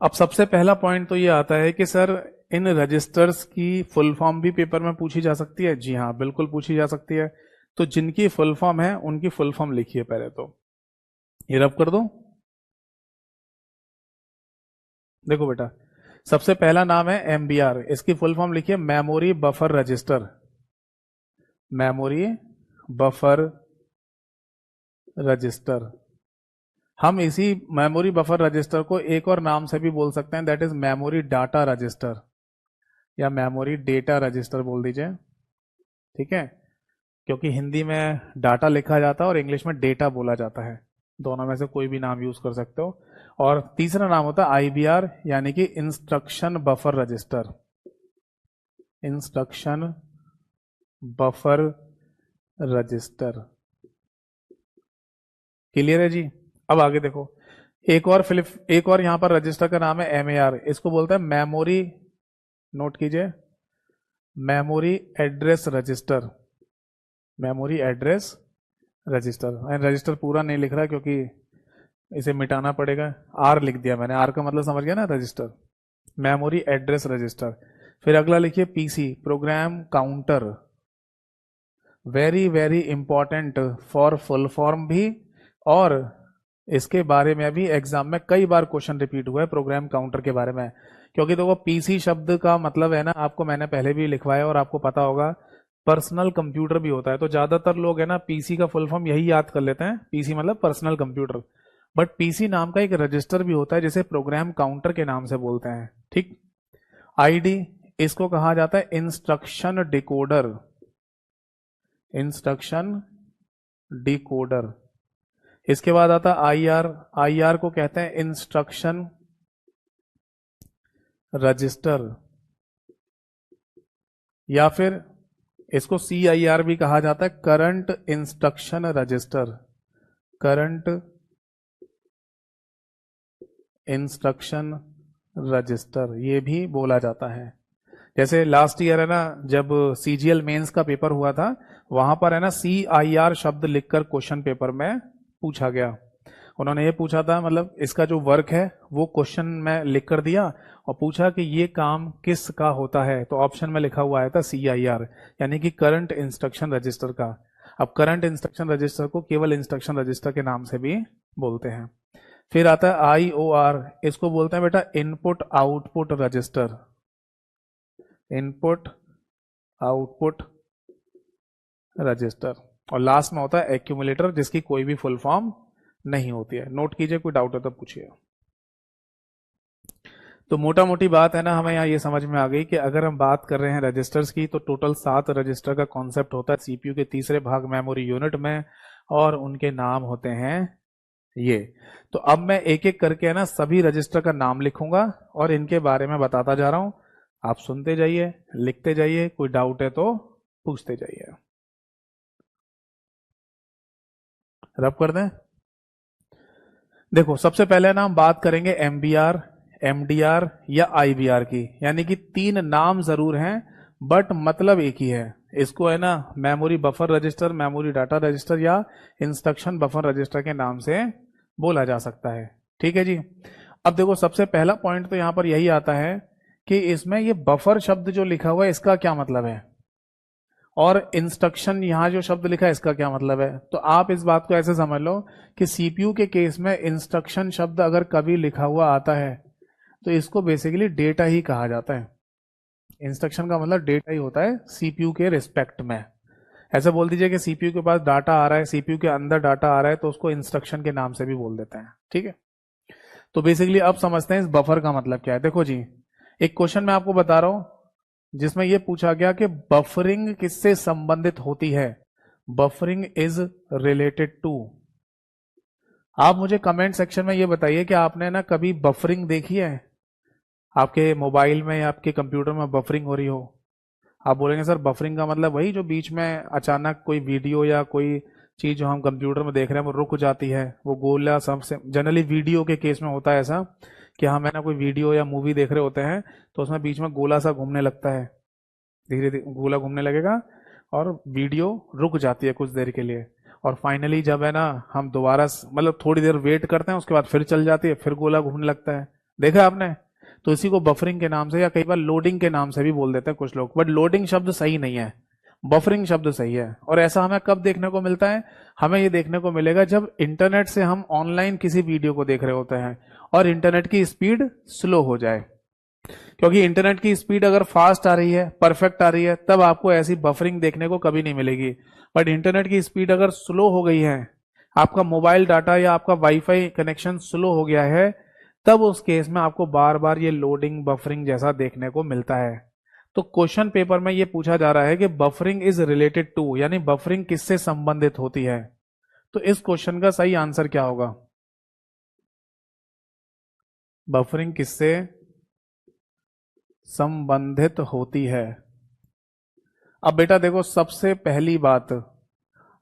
अब सबसे पहला पॉइंट तो ये आता है कि सर इन रजिस्टर्स की फुल फॉर्म भी पेपर में पूछी जा सकती है। जी हाँ, बिल्कुल पूछी जा सकती है। तो जिनकी फुल फॉर्म है उनकी फुल फॉर्म लिखिए पहले तो। ये रब कर दो। देखो बेटा, सबसे पहला नाम है एमबीआर, इसकी फुल फॉर्म लिखिए memory buffer register. Memory buffer register. हम इसी मेमोरी बफर रजिस्टर को एक और नाम से भी बोल सकते हैं, that is memory data register या मेमोरी डेटा रजिस्टर बोल दीजिए। ठीक है, क्योंकि हिंदी में डाटा लिखा जाता है और इंग्लिश में डेटा बोला जाता है, दोनों में से कोई भी नाम यूज कर सकते हो। और तीसरा नाम होता है आईबीआर यानी कि instruction buffer register. Instruction buffer register. Clear है जी? अब आगे देखो, एक और यहां पर रजिस्टर का नाम है एमएआर, इसको बोलते हैं मेमोरी, नोट कीजिए, memory address register. Memory address register. मैंने रजिस्टर पूरा नहीं लिख रहा क्योंकि इसे मिटाना पड़ेगा, आर लिख दिया मैंने, आर का मतलब समझ गया ना, रजिस्टर। Memory address register. फिर अगला लिखिए PC, program counter. Very very important for full form भी, और इसके बारे में अभी एग्जाम में कई बार क्वेश्चन रिपीट हुआ है प्रोग्राम काउंटर के बारे में। क्योंकि देखो पीसी शब्द का मतलब है ना, आपको मैंने पहले भी लिखवाया और आपको पता होगा, पर्सनल कंप्यूटर भी होता है। तो ज्यादातर लोग है ना पीसी का फुल फॉर्म यही याद कर लेते हैं, पीसी मतलब पर्सनल कंप्यूटर। बट पीसी नाम का एक रजिस्टर भी होता है जिसे प्रोग्राम काउंटर के नाम से बोलते हैं। ठीक। आईडी, इसको कहा जाता है इंस्ट्रक्शन डिकोडर। Instruction decoder. इसके बाद आता है आईआर, आईआर को कहते हैं इंस्ट्रक्शन रजिस्टर, या फिर इसको सीआईआर भी कहा जाता है, current instruction register. Current instruction register ये भी बोला जाता है। जैसे लास्ट ईयर है ना, जब सीजीएल मेंस का पेपर हुआ था, वहां पर है ना सीआईआर शब्द लिखकर क्वेश्चन पेपर में पूछा गया। उन्होंने ये पूछा था, मतलब इसका जो वर्क है वो क्वेश्चन में लिख कर दिया और पूछा कि ये काम किस का होता है, तो ऑप्शन में लिखा हुआ आया था सीआईआर यानी कि करंट इंस्ट्रक्शन रजिस्टर का। अब करंट इंस्ट्रक्शन रजिस्टर को केवल इंस्ट्रक्शन रजिस्टर के नाम से भी बोलते हैं। फिर आता है आईओआर, इसको बोलते हैं बेटा input output register. Input output register. और लास्ट में होता है एक्यूमुलेटर, जिसकी कोई भी फुल फॉर्म नहीं होती है। नोट कीजिए, कोई डाउट है तो पूछिए। तो मोटा मोटी बात है ना, हमें यहाँ ये समझ में आ गई कि अगर हम बात कर रहे हैं रजिस्टर्स की तो टोटल 7 रजिस्टर का कॉन्सेप्ट होता है सीपीयू के तीसरे भाग मेमोरी यूनिट में, और उनके नाम होते हैं ये। तो अब मैं एक एक करके है ना सभी रजिस्टर का नाम लिखूंगा और इनके बारे में बताता जा रहा हूं। आप सुनते जाइए, लिखते जाइए, कोई डाउट है तो पूछते जाइए। रब कर दें। देखो सबसे पहले ना हम बात करेंगे एमबीआर, एमडीआर या आईवीआर की, यानी कि 3 नाम जरूर हैं बट मतलब एक ही है। इसको है ना memory buffer register, memory data register या इंस्ट्रक्शन बफर रजिस्टर के नाम से बोला जा सकता है। ठीक है जी। अब देखो सबसे पहला पॉइंट तो यहां पर यही आता है कि इसमें ये बफर शब्द जो लिखा हुआ है इसका क्या मतलब है, और इंस्ट्रक्शन यहां जो शब्द लिखा है इसका क्या मतलब है। तो आप इस बात को ऐसे समझ लो कि सीपीयू के केस में इंस्ट्रक्शन शब्द अगर कभी लिखा हुआ आता है तो इसको बेसिकली डेटा ही कहा जाता है। इंस्ट्रक्शन का मतलब डेटा ही होता है सीपीयू के रिस्पेक्ट में। ऐसे बोल दीजिए कि सीपीयू के पास डाटा आ रहा है, सीपीयू के अंदर डाटा आ रहा है, तो उसको इंस्ट्रक्शन के नाम से भी बोल देते हैं। ठीक है, तो बेसिकली अब समझते हैं इस बफर का मतलब क्या है। देखो जी, एक क्वेश्चन मैं आपको बता रहा हूं जिसमें यह पूछा गया कि बफरिंग किससे संबंधित होती है। Buffering is related to. आप मुझे कमेंट सेक्शन में ये बताइए कि आपने ना कभी बफरिंग देखी है, आपके मोबाइल में या आपके कंप्यूटर में बफरिंग हो रही हो। आप बोलेंगे सर बफरिंग का मतलब वही जो बीच में अचानक कोई वीडियो या कोई चीज जो हम कंप्यूटर में देख रहे हैं वो रुक जाती है, वो गोला सबसे जनरली वीडियो के केस में होता है ऐसा कि हम है ना कोई वीडियो या मूवी देख रहे होते हैं तो उसमें बीच में गोला सा घूमने लगता है, धीरे धीरे गोला घूमने लगेगा और वीडियो रुक जाती है कुछ देर के लिए, और फाइनली जब है ना हम दोबारा मतलब थोड़ी देर वेट करते हैं उसके बाद फिर चल जाती है, फिर गोला घूमने लगता है। देखा आपने? तो इसी को बफरिंग के नाम से या कई बार लोडिंग के नाम से भी बोल देते हैं कुछ लोग, बट लोडिंग शब्द सही नहीं है, बफरिंग शब्द सही है। और ऐसा हमें कब देखने को मिलता है? हमें ये देखने को मिलेगा जब इंटरनेट से हम ऑनलाइन किसी वीडियो को देख रहे होते हैं और इंटरनेट की स्पीड स्लो हो जाए। क्योंकि इंटरनेट की स्पीड अगर फास्ट आ रही है, परफेक्ट आ रही है, तब आपको ऐसी बफरिंग देखने को कभी नहीं मिलेगी। बट इंटरनेट की स्पीड अगर स्लो हो गई है, आपका मोबाइल डाटा या आपका वाईफाई कनेक्शन स्लो हो गया है, तब उस केस में आपको बार बार ये लोडिंग बफरिंग जैसा देखने को मिलता है। तो क्वेश्चन पेपर में ये पूछा जा रहा है कि बफरिंग इज रिलेटेड टू, यानी बफरिंग किससे संबंधित होती है। तो इस क्वेश्चन का सही आंसर क्या होगा? बफरिंग किससे संबंधित होती है? अब बेटा देखो, सबसे पहली बात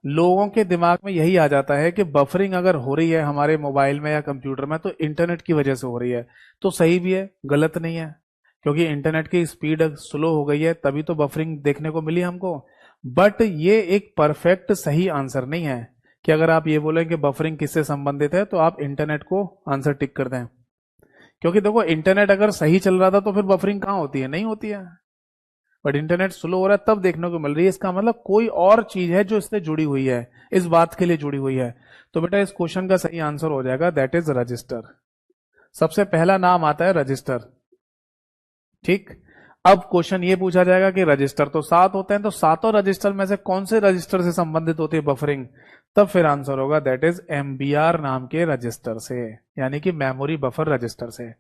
लोगों के दिमाग में यही आ जाता है कि बफरिंग अगर हो रही है हमारे मोबाइल में या कंप्यूटर में तो इंटरनेट की वजह से हो रही है। तो सही भी है, गलत नहीं है, क्योंकि इंटरनेट की स्पीड स्लो हो गई है तभी तो बफरिंग देखने को मिली हमको। बट ये एक परफेक्ट सही आंसर नहीं है कि अगर आप ये बोलें कि बफरिंग किससे संबंधित है तो आप इंटरनेट को आंसर टिक कर दें। क्योंकि देखो इंटरनेट अगर सही चल रहा था तो फिर बफरिंग कहाँ होती है? नहीं होती है। बट इंटरनेट स्लो हो रहा है तब देखने को मिल रही है, इसका मतलब कोई और चीज है जो इससे जुड़ी हुई है, इस बात के लिए जुड़ी हुई है। तो बेटा इस क्वेश्चन का सही आंसर हो जाएगा दैट इज रजिस्टर। सबसे पहला नाम आता है रजिस्टर। ठीक, अब क्वेश्चन ये पूछा जाएगा कि रजिस्टर तो 7 होते हैं, तो सातों रजिस्टर में से कौन से रजिस्टर से संबंधित होती है बफरिंग? तब फिर आंसर होगा दैट इज एमबीआर नाम के रजिस्टर से, यानी कि मेमोरी बफर रजिस्टर से।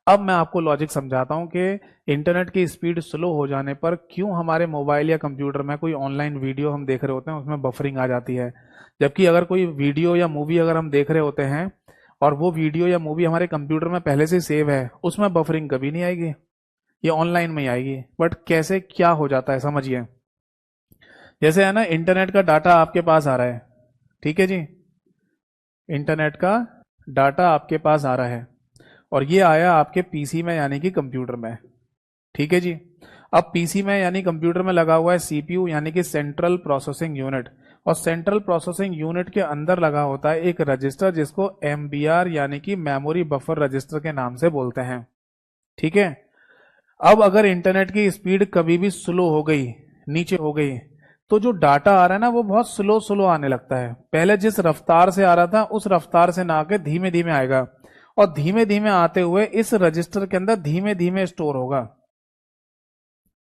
अब मैं आपको लॉजिक समझाता हूं कि इंटरनेट की स्पीड स्लो हो जाने पर क्यों हमारे मोबाइल या कंप्यूटर में कोई ऑनलाइन वीडियो हम देख रहे होते हैं उसमें बफरिंग आ जाती है, जबकि अगर कोई वीडियो या मूवी अगर हम देख रहे होते हैं और वो वीडियो या मूवी हमारे कंप्यूटर में पहले से सेव है, उसमें बफरिंग कभी नहीं आएगी, ये ऑनलाइन में ही आएगी। बट कैसे, क्या हो जाता है समझिए। जैसे है ना इंटरनेट का डाटा आपके पास आ रहा है, ठीक है जी, इंटरनेट का डाटा आपके पास आ रहा है और ये आया आपके पीसी में यानी कि कंप्यूटर में, ठीक है जी। अब पीसी में यानी कंप्यूटर में लगा हुआ है सीपीयू यानी कि सेंट्रल प्रोसेसिंग यूनिट, और सेंट्रल प्रोसेसिंग यूनिट के अंदर लगा होता है एक रजिस्टर जिसको एमबीआर यानी कि मेमोरी बफर रजिस्टर के नाम से बोलते हैं, ठीक है। अब अगर इंटरनेट की स्पीड कभी भी स्लो हो गई, नीचे हो गई, तो जो डाटा आ रहा है ना वो बहुत स्लो स्लो आने लगता है। पहले जिस रफ्तार से आ रहा था उस रफ्तार से ना आके धीमे धीमे आएगा, और धीमे धीमे आते हुए इस रजिस्टर के अंदर धीमे धीमे स्टोर होगा,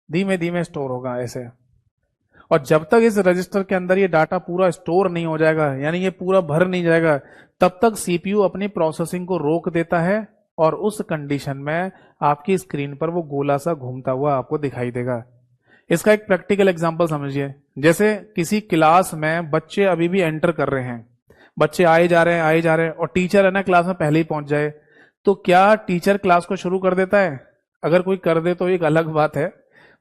धीमे धीमे स्टोर होगा ऐसे। और जब तक इस रजिस्टर के अंदर ये डाटा पूरा स्टोर नहीं हो जाएगा, यानी ये पूरा भर नहीं जाएगा, तब तक सीपीयू अपनी प्रोसेसिंग को रोक देता है और उस कंडीशन में आपकी स्क्रीन पर वो गोला सा घूमता हुआ आपको दिखाई देगा। इसका एक प्रैक्टिकल एग्जांपल समझिए। जैसे किसी क्लास में बच्चे अभी भी एंटर कर रहे हैं, बच्चे आए जा रहे हैं आए जा रहे हैं, और टीचर है ना क्लास में पहले ही पहुंच जाए, तो क्या टीचर क्लास को शुरू कर देता है? अगर कोई कर दे तो एक अलग बात है,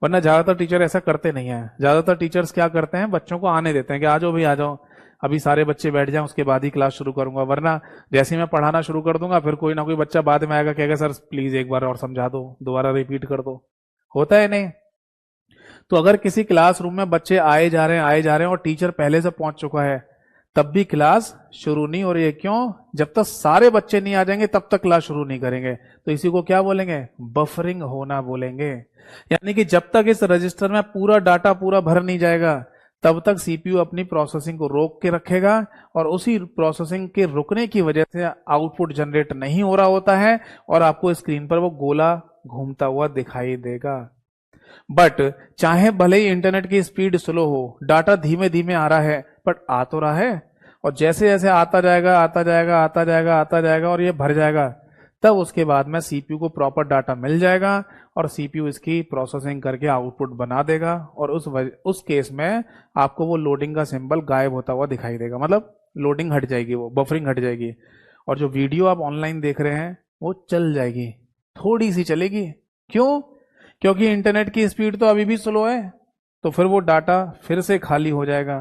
वरना ज्यादातर टीचर ऐसा करते नहीं है। ज्यादातर टीचर्स क्या करते हैं, बच्चों को आने देते हैं कि आ जाओ भाई आ जाओ, अभी सारे बच्चे बैठ जाएं उसके बाद ही क्लास शुरू करूंगा, वरना जैसे ही मैं पढ़ाना शुरू कर दूंगा फिर कोई ना कोई बच्चा बाद में आएगा, कहेगा सर प्लीज एक बार और समझा दो, दोबारा रिपीट कर दो। होता है नहीं? तो अगर किसी क्लासरूम में बच्चे आए जा रहे हैं और टीचर पहले से पहुंच चुका है, तब भी क्लास शुरू नहीं हो रही है, क्यों? जब तक सारे बच्चे नहीं आ जाएंगे तब तक क्लास शुरू नहीं करेंगे। तो इसी को क्या बोलेंगे? बफरिंग होना बोलेंगे। यानी कि जब तक इस रजिस्टर में पूरा डाटा पूरा भर नहीं जाएगा तब तक सीपीयू अपनी प्रोसेसिंग को रोक के रखेगा, और उसी प्रोसेसिंग के रुकने की वजह से आउटपुट जनरेट नहीं हो रहा होता है और आपको स्क्रीन पर वो गोला घूमता हुआ दिखाई देगा। बट चाहे भले ही इंटरनेट की स्पीड स्लो हो, डाटा धीमे धीमे आ रहा है, बट आ तो रहा है, और जैसे जैसे आता जाएगा आता जाएगा आता जाएगा आता जाएगा और ये भर जाएगा, तब उसके बाद में सीपीयू को प्रॉपर डाटा मिल जाएगा और सीपीयू इसकी प्रोसेसिंग करके आउटपुट बना देगा, और उस केस में आपको वो लोडिंग का सिंबल गायब होता हुआ दिखाई देगा, मतलब लोडिंग हट जाएगी, वो बफरिंग हट जाएगी, और जो वीडियो आप ऑनलाइन देख रहे हैं वो चल जाएगी, थोड़ी सी चलेगी। क्यों? क्योंकि इंटरनेट की स्पीड तो अभी भी स्लो है, तो फिर वो डाटा फिर से खाली हो जाएगा।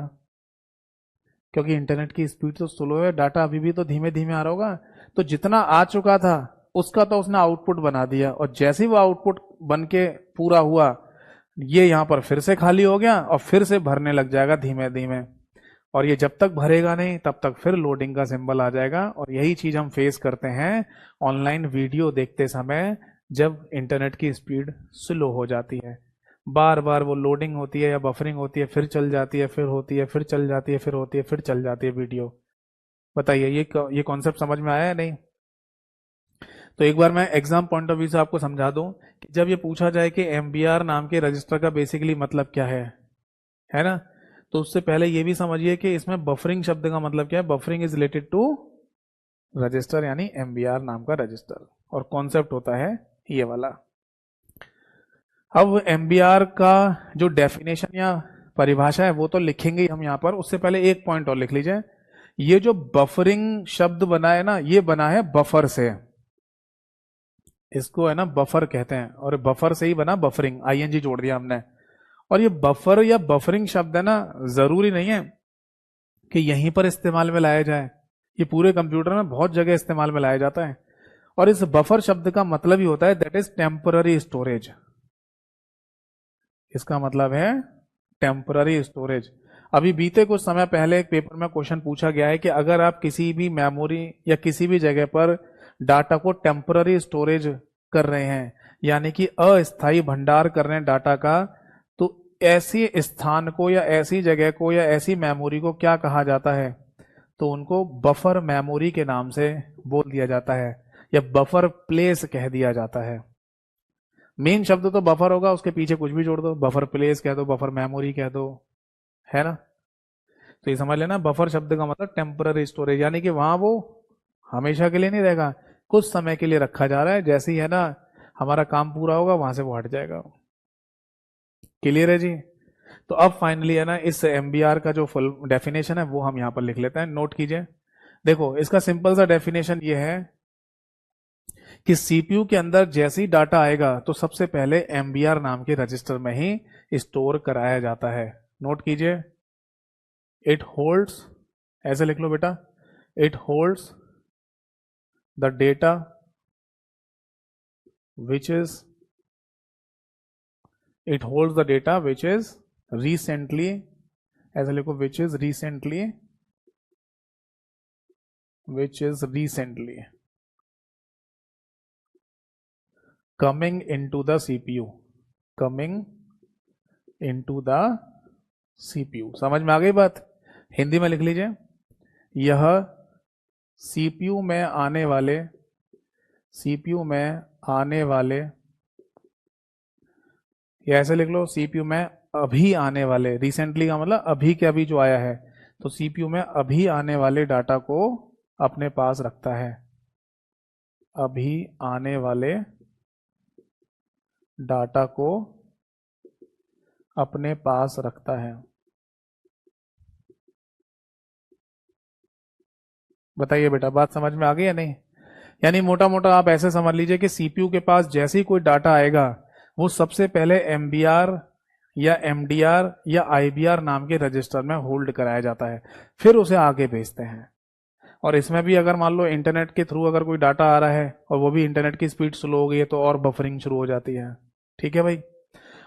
क्योंकि इंटरनेट की स्पीड तो स्लो है, डाटा अभी भी तो धीमे धीमे आ रहा होगा, तो जितना आ चुका था उसका तो उसने आउटपुट बना दिया, और जैसे ही वो आउटपुट बन के पूरा हुआ, ये यहां पर फिर से खाली हो गया और फिर से भरने लग जाएगा धीमे धीमे, और ये जब तक भरेगा नहीं तब तक फिर लोडिंग का सिंबल आ जाएगा। और यही चीज हम फेस करते हैं ऑनलाइन वीडियो देखते समय, जब इंटरनेट की स्पीड स्लो हो जाती है, बार बार वो लोडिंग होती है या बफरिंग होती है, फिर चल जाती है, फिर होती है, फिर चल जाती है, फिर होती है, फिर चल जाती है वीडियो। बताइए ये कॉन्सेप्ट समझ में आया है नहीं? तो एक बार मैं एग्जाम पॉइंट ऑफ व्यू से आपको समझा दूं कि जब ये पूछा जाए कि एमबीआर नाम के रजिस्टर का बेसिकली मतलब क्या है ना, तो उससे पहले ये भी समझिए कि इसमें बफरिंग शब्द का मतलब क्या है। Buffering is related to register, यानी एमबीआर नाम का रजिस्टर, और कॉन्सेप्ट होता है ये वाला। अब एमबीआर का जो डेफिनेशन या परिभाषा है वो तो लिखेंगे ही हम यहां पर, उससे पहले एक पॉइंट और लिख लीजिए। ये जो बफरिंग शब्द बना है ना, ये बना है बफर से, इसको है ना बफर कहते हैं, और बफर से ही बना बफरिंग, आईएनजी जोड़ दिया हमने। और ये बफर या बफरिंग शब्द है ना, जरूरी नहीं है कि यहीं पर इस्तेमाल में लाया जाए, ये पूरे कंप्यूटर में बहुत जगह इस्तेमाल में लाया जाता है। और इस बफर शब्द का मतलब ही होता है दैट इज टेम्पररी स्टोरेज। इसका मतलब है टेम्पररी स्टोरेज। अभी बीते कुछ समय पहले एक पेपर में क्वेश्चन पूछा गया है कि अगर आप किसी भी मेमोरी या किसी भी जगह पर डाटा को टेम्पररी स्टोरेज कर रहे हैं, यानी कि अस्थायी भंडार कर रहे हैं डाटा का, तो ऐसी स्थान को या ऐसी जगह को या ऐसी मेमोरी को क्या कहा जाता है? तो उनको बफर मेमोरी के नाम से बोल दिया जाता है, या बफर प्लेस कह दिया जाता है। मेन शब्द तो बफर होगा, उसके पीछे कुछ भी जोड़ दो, बफर प्लेस कह दो, बफर मेमोरी कह दो, है ना। तो ये समझ लेना, बफर शब्द का मतलब टेम्पररी स्टोरेज, यानी कि वहां वो हमेशा के लिए नहीं रहेगा, कुछ समय के लिए रखा जा रहा है, जैसे ही है ना हमारा काम पूरा होगा वहां से वो हट जाएगा। क्लियर है जी? तो अब फाइनली है ना इस एमबीआर का जो फुल डेफिनेशन है वो हम यहां पर लिख लेते हैं, नोट कीजिए। देखो इसका सिंपल सा डेफिनेशन ये है कि सीपीयू के अंदर जैसे ही डाटा आएगा तो सबसे पहले एमबीआर नाम के रजिस्टर में ही स्टोर कराया जाता है। नोट कीजिए, इट होल्ड्स, ऐसे लिख लो बेटा, it holds the data which is it holds the data which is recently, ऐसे लिखो, which is recently coming into the CPU, coming into the CPU। समझ में आ गई बात? हिंदी में लिख लीजिए, यह CPU में आने वाले, CPU में आने वाले, या ऐसे लिख लो, CPU में अभी आने वाले, रिसेंटली का मतलब अभी के अभी जो आया है, तो CPU में अभी आने वाले डाटा को अपने पास रखता है, अभी आने वाले डाटा को अपने पास रखता है। बताइए बेटा, बात समझ में आ गई या नहीं? यानी मोटा मोटा आप ऐसे समझ लीजिए कि सीपीयू के पास जैसे ही कोई डाटा आएगा वो सबसे पहले एमबीआर या एमडीआर या आईबीआर नाम के रजिस्टर में होल्ड कराया जाता है, फिर उसे आगे भेजते हैं। और इसमें भी अगर मान लो इंटरनेट के थ्रू अगर कोई डाटा आ रहा है और वो भी इंटरनेट की स्पीड स्लो हो गई है तो और बफरिंग शुरू हो जाती है। ठीक है भाई।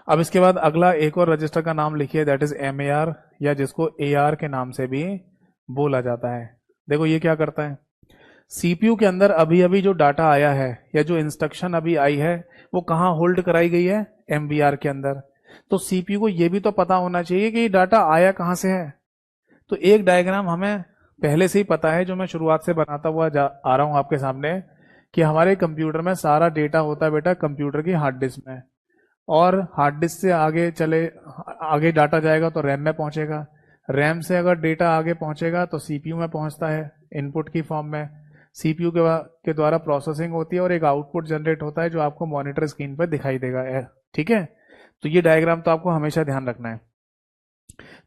अब इसके बाद अगला एक और रजिस्टर का नाम लिखिए, दैट इज एमएआर, या जिसको एआर के नाम से भी बोला जाता है। देखो ये क्या करता है, सीपीयू के अंदर अभी अभी जो डाटा आया है या जो इंस्ट्रक्शन अभी आई है वो कहाँ होल्ड कराई गई है, एमबीआर के अंदर। तो सीपीयू को ये भी तो पता होना चाहिए कि ये डाटा आया कहाँ से है। तो एक डायग्राम हमें पहले से ही पता है, जो मैं शुरुआत से बनाता हुआ आ रहा हूं आपके सामने, कि हमारे कंप्यूटर में सारा डेटा होता है बेटा कंप्यूटर की हार्ड डिस्क में, और हार्ड डिस्क से आगे डाटा जाएगा तो रैम में पहुंचेगा, रैम से अगर डेटा आगे पहुंचेगा तो सीपीयू में पहुंचता है इनपुट की फॉर्म में, सीपीयू के द्वारा प्रोसेसिंग होती है और एक आउटपुट जनरेट होता है जो आपको मॉनिटर स्क्रीन पर दिखाई देगा। ठीक है, तो ये डायग्राम तो आपको हमेशा ध्यान रखना है।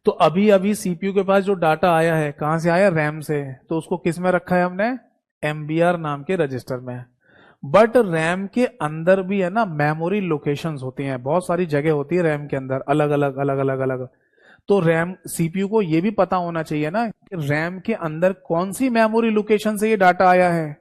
तो अभी अभी सीपीयू के पास जो डाटा आया है कहां से आया, रैम से, तो उसको किस में रखा है हमने, एमबीआर नाम के रजिस्टर में। बट रैम के अंदर भी है ना मेमोरी लोकेशंस होती हैं, बहुत सारी जगह होती है रैम के अंदर, अलग अलग अलग अलग अलग। तो रैम सीपीयू को यह भी पता होना चाहिए ना कि रैम के अंदर कौन सी मेमोरी लोकेशन से ये डाटा आया है।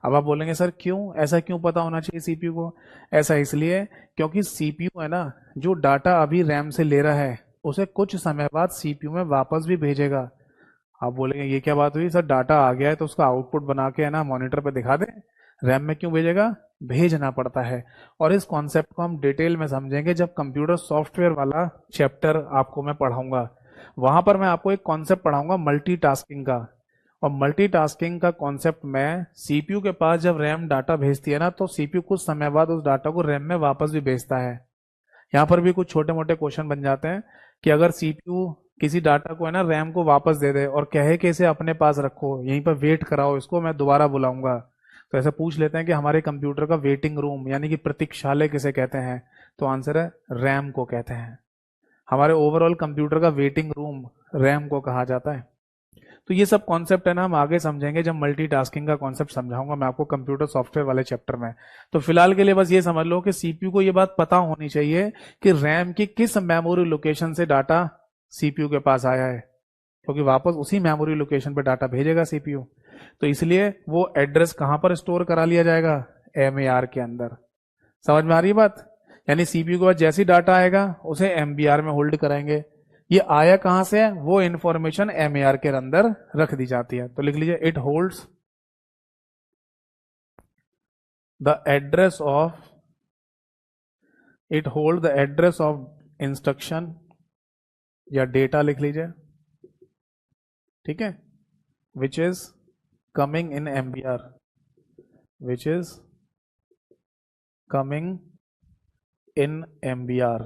अब आप बोलेंगे सर क्यों, ऐसा क्यों पता होना चाहिए सीपीयू को? ऐसा इसलिए क्योंकि सीपीयू है ना जो डाटा अभी रैम से ले रहा है उसे कुछ समय बाद सीपीयू में वापस भी भेजेगा। आप बोलेंगे ये क्या बात हुई सर, डाटा आ गया है तो उसका आउटपुट बना के है ना मॉनिटर पे दिखा दें, रैम में क्यों भेजेगा, भेजना पड़ता है। और इस कॉन्सेप्ट को हम डिटेल में समझेंगे जब कंप्यूटर सॉफ्टवेयर वाला चैप्टर आपको मैं पढ़ाऊंगा। वहां पर मैं आपको एक कॉन्सेप्ट पढ़ाऊंगा मल्टीटास्किंग का, और मल्टीटास्किंग का कॉन्सेप्ट में सीपीयू के पास जब रैम डाटा भेजती है ना तो सीपीयू कुछ समय बाद उस डाटा को रैम में वापस भी भेजता है। यहाँ पर भी कुछ छोटे मोटे क्वेश्चन बन जाते हैं कि अगर सीपीयू किसी डाटा को है ना रैम को वापस दे दे और कहे कि इसे अपने पास रखो, यहीं पर वेट कराओ इसको, मैं दोबारा बुलाऊंगा, तो ऐसा पूछ लेते हैं कि हमारे कंप्यूटर का वेटिंग रूम यानी कि प्रतीक्षालय किसे कहते हैं, तो आंसर है रैम को कहते हैं। हमारे ओवरऑल कंप्यूटर का वेटिंग रूम रैम को कहा जाता है। तो ये सब कॉन्सेप्ट है ना हम आगे समझेंगे जब मल्टीटास्किंग का कॉन्सेप्ट समझाऊंगा मैं आपको कंप्यूटर सॉफ्टवेयर वाले चैप्टर में। तो फिलहाल के लिए बस ये समझ लो कि सीपीयू को ये बात पता होनी चाहिए कि रैम की किस मेमोरी लोकेशन से डाटा सीपीयू के पास आया है, क्योंकि वापस उसी मेमोरी लोकेशन पर डाटा भेजेगा सीपीयू। तो इसलिए वो एड्रेस कहां पर स्टोर करा लिया जाएगा, एमएआर के अंदर। समझ में आ रही है बात? यानी सीपीयू के पास जैसी डाटा आएगा उसे एमबीआर में होल्ड कराएंगे, ये आया कहां से है वो इंफॉर्मेशन एमएआर के अंदर रख दी जाती है। तो लिख लीजिए it holds the address of instruction या डेटा लिख लीजिए, ठीक है, which is coming in MBR, which is coming in MBR.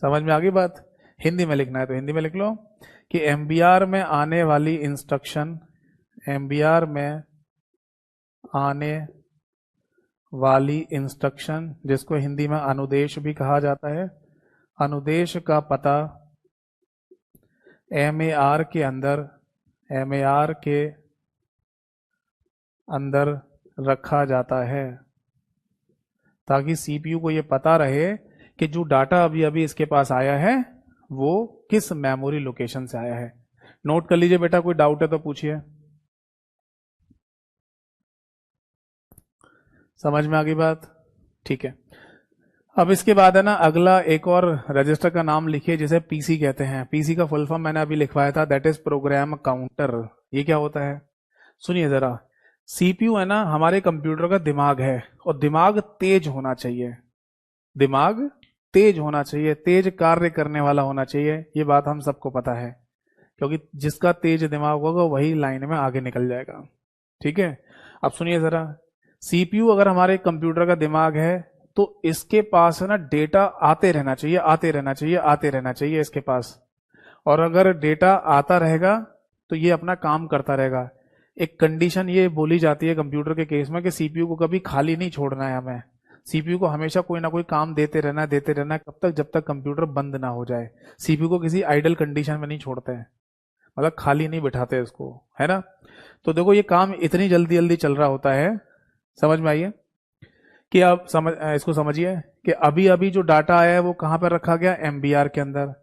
समझ में आ गई बात? हिंदी में लिखना है तो हिंदी में लिख लो कि एमबीआर में आने वाली इंस्ट्रक्शन, एमबीआर में आने वाली इंस्ट्रक्शन जिसको हिंदी में अनुदेश भी कहा जाता है, अनुदेश का पता एमएआर के अंदर रखा जाता है, ताकि सीपीयू को यह पता रहे कि जो डाटा अभी अभी इसके पास आया है वो किस मेमोरी लोकेशन से आया है। नोट कर लीजिए बेटा, कोई डाउट है तो पूछिए। समझ में आ गई बात? ठीक है। अब इसके बाद है ना अगला एक और रजिस्टर का नाम लिखिए जिसे पीसी कहते हैं। पीसी का फुल फॉर्म मैंने अभी लिखवाया था, दैट इज प्रोग्राम काउंटर। ये क्या होता है सुनिए जरा। सीपीयू है ना हमारे कंप्यूटर का दिमाग है, और दिमाग तेज होना चाहिए, दिमाग तेज होना चाहिए, तेज कार्य करने वाला होना चाहिए। ये बात हम सबको पता है, क्योंकि जिसका तेज दिमाग होगा वही लाइन में आगे निकल जाएगा। ठीक है, अब सुनिए जरा, सीपीयू अगर हमारे कंप्यूटर का दिमाग है तो इसके पास है ना डेटा आते रहना चाहिए, आते रहना चाहिए, आते रहना चाहिए इसके पास। और अगर डेटा आता रहेगा तो ये अपना काम करता रहेगा। एक कंडीशन ये बोली जाती है कंप्यूटर के केस में कि सीपीयू को कभी खाली नहीं छोड़ना है हमें, सीपीयू को हमेशा कोई ना कोई काम देते रहना है, कब तक, जब तक कंप्यूटर बंद ना हो जाए। सीपीयू को किसी आइडल कंडीशन में नहीं छोड़ते हैं, मतलब खाली नहीं बिठाते इसको, है ना। तो देखो ये काम इतनी जल्दी जल्दी चल रहा होता है, समझ में आइए कि आप इसको समझिए कि अभी अभी जो डाटा आया है वो कहां पर रखा गया, एमबीआर के अंदर।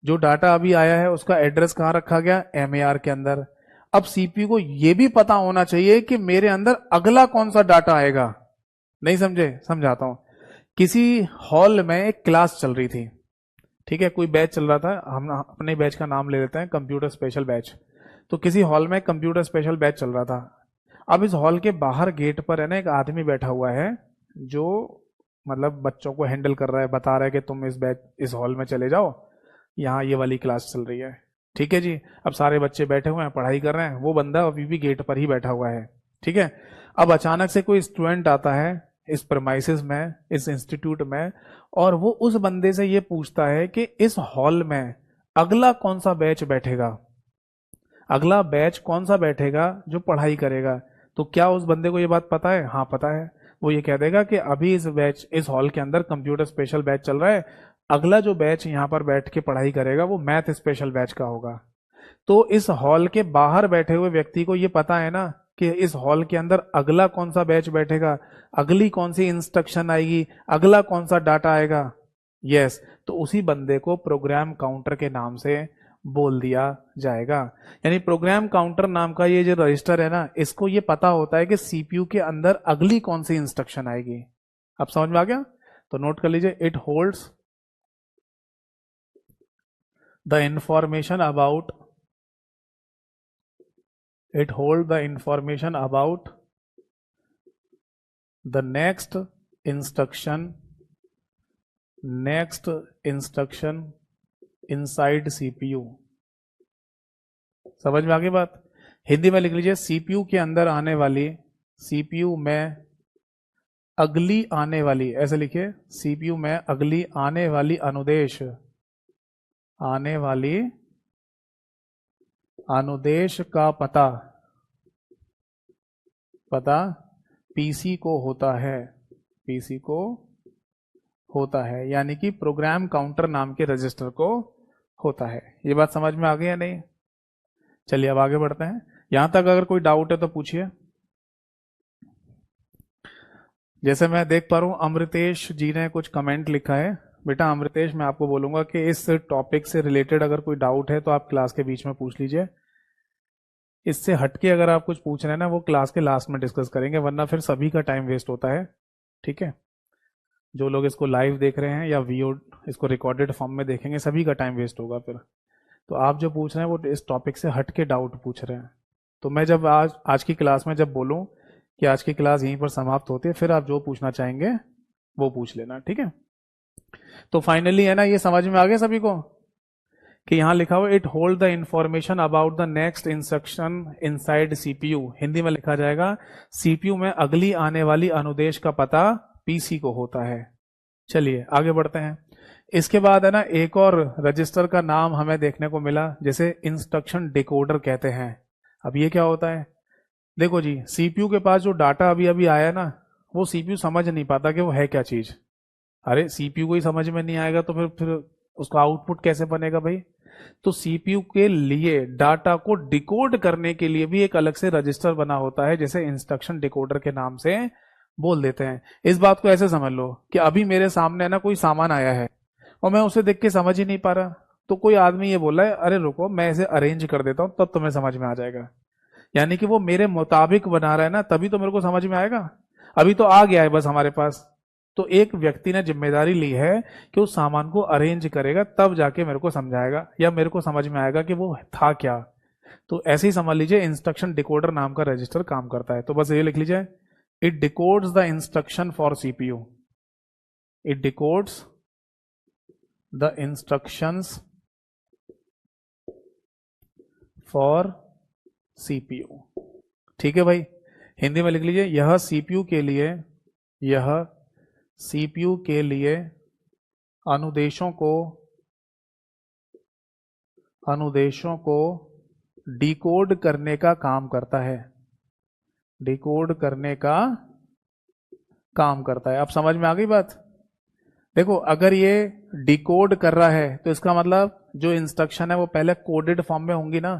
जो डाटा अभी आया है उसका एड्रेस कहां रखा गया, एमएआर के अंदर। अब सीपीयू को यह भी पता होना चाहिए कि मेरे अंदर अगला कौन सा डाटा आएगा। नहीं समझे, समझाता हूं। किसी हॉल में एक क्लास चल रही थी, ठीक है, कोई बैच चल रहा था, हम अपने बैच का नाम ले लेते हैं कंप्यूटर स्पेशल बैच। तो किसी हॉल में कंप्यूटर स्पेशल बैच चल रहा था। अब इस हॉल के बाहर गेट पर है ना एक आदमी बैठा हुआ है जो मतलब बच्चों को हैंडल कर रहा है, बता रहा है कि तुम इस हॉल में चले जाओ, यहाँ ये वाली क्लास चल रही है। ठीक है जी। अब सारे बच्चे बैठे हुए हैं, पढ़ाई कर रहे हैं, वो बंदा अभी भी गेट पर ही बैठा हुआ है। ठीक है। अब अचानक से कोई स्टूडेंट आता है इस प्रेमाइसिस में, इस इंस्टीट्यूट में, और वो उस बंदे से ये पूछता है कि इस हॉल में अगला कौन सा बैच बैठेगा, अगला बैच कौन सा बैठेगा जो पढ़ाई करेगा। तो क्या उस बंदे को ये बात पता है? हाँ पता है। वो ये कह देगा कि अभी इस हॉल के अंदर कंप्यूटर स्पेशल बैच चल रहा है, अगला जो बैच यहाँ पर बैठ के पढ़ाई करेगा वो मैथ स्पेशल बैच का होगा। तो इस हॉल के बाहर बैठे हुए व्यक्ति को ये पता है ना कि इस हॉल के अंदर अगला कौन सा बैच बैठेगा, अगली कौन सी इंस्ट्रक्शन आएगी, अगला कौन सा डाटा आएगा। यस। तो उसी बंदे को प्रोग्राम काउंटर के नाम से बोल दिया जाएगा। यानी प्रोग्राम काउंटर नाम का ये जो रजिस्टर है ना, इसको ये पता होता है कि सीपीयू के अंदर अगली कौन सी इंस्ट्रक्शन आएगी। अब समझ में आ गया? तो नोट कर लीजिए, it holds the information about the next instruction inside CPU. समझ में आ गई बात? हिंदी में लिख लीजिए, सीपीयू के अंदर आने वाली, सीपीयू में अगली आने वाली, ऐसे लिखिए, सीपीयू में अगली आने वाली अनुदेश का पता पीसी को होता है, यानी कि प्रोग्राम काउंटर नाम के रजिस्टर को होता है। ये बात समझ में आ गई या नहीं? चलिए अब आगे बढ़ते हैं। यहां तक अगर कोई डाउट है तो पूछिए। जैसे मैं देख पा रहा हूं अमृतेश जी ने कुछ कमेंट लिखा है। बेटा अमृतेश, मैं आपको बोलूंगा कि इस टॉपिक से रिलेटेड अगर कोई डाउट है तो आप क्लास के बीच में पूछ लीजिए। इससे हटके अगर आप कुछ पूछ रहे हैं ना, वो क्लास के लास्ट में डिस्कस करेंगे, वरना फिर सभी का टाइम वेस्ट होता है। ठीक है। जो लोग इसको लाइव देख रहे हैं या वीडियो इसको रिकॉर्डेड फॉर्म में देखेंगे, सभी का टाइम वेस्ट होगा फिर। तो आप जो पूछ रहे हैं वो इस टॉपिक से हटके डाउट पूछ रहे हैं। तो मैं जब आज की क्लास में जब बोलूं कि आज की क्लास यहीं पर समाप्त होती है, फिर आप जो पूछना चाहेंगे वो पूछ लेना। ठीक है। तो फाइनली है ना, ये समझ में आ गया सभी को कि यहां लिखा हुआ it hold the information about the next instruction inside CPU. Hindi में लिखा जाएगा, सीपीयू में अगली आने वाली अनुदेश का पता पीसी को होता है। चलिए आगे बढ़ते हैं। इसके बाद है ना एक और रजिस्टर का नाम हमें देखने को मिला, जैसे इंस्ट्रक्शन डिकोडर कहते हैं। अब ये क्या होता है? देखो जी, सीपीयू के पास जो डाटा अभी अभी आया ना, वो सीपीयू समझ नहीं पाता कि वो है क्या चीज। अरे सीपीयू को ही समझ में नहीं आएगा तो फिर उसका आउटपुट कैसे बनेगा भाई? तो सीपीयू के लिए डाटा को डिकोड करने के लिए भी एक अलग से रजिस्टर बना होता है, जैसे इंस्ट्रक्शन डिकोडर के नाम से बोल देते हैं। इस बात को ऐसे समझ लो कि अभी मेरे सामने ना कोई सामान आया है और मैं उसे देख के समझ ही नहीं पा रहा, तो कोई आदमी ये बोला है, अरे रुको मैं इसे अरेंज कर देता हूं तब तुम्हें समझ में आ जाएगा। यानी कि वो मेरे मुताबिक बना रहा है ना, तभी तो मेरे को समझ में आएगा। अभी तो आ गया है बस हमारे पास। तो एक व्यक्ति ने जिम्मेदारी ली है कि उस सामान को अरेंज करेगा, तब जाके मेरे को समझाएगा या मेरे को समझ में आएगा कि वो था क्या। तो ऐसे ही समझ लीजिए, इंस्ट्रक्शन डिकोडर नाम का रजिस्टर काम करता है। तो बस ये लिख लीजिए, it डिकोड्स the instruction for CPU. It डिकोड्स the instructions for CPU. ठीक है भाई। हिंदी में लिख लीजिए, यह सीपीयू के लिए अनुदेशों को डिकोड करने का काम करता है। डिकोड करने का काम करता है। अब समझ में आ गई बात? देखो, अगर ये डिकोड कर रहा है तो इसका मतलब जो इंस्ट्रक्शन है वो पहले कोडेड फॉर्म में होंगी ना।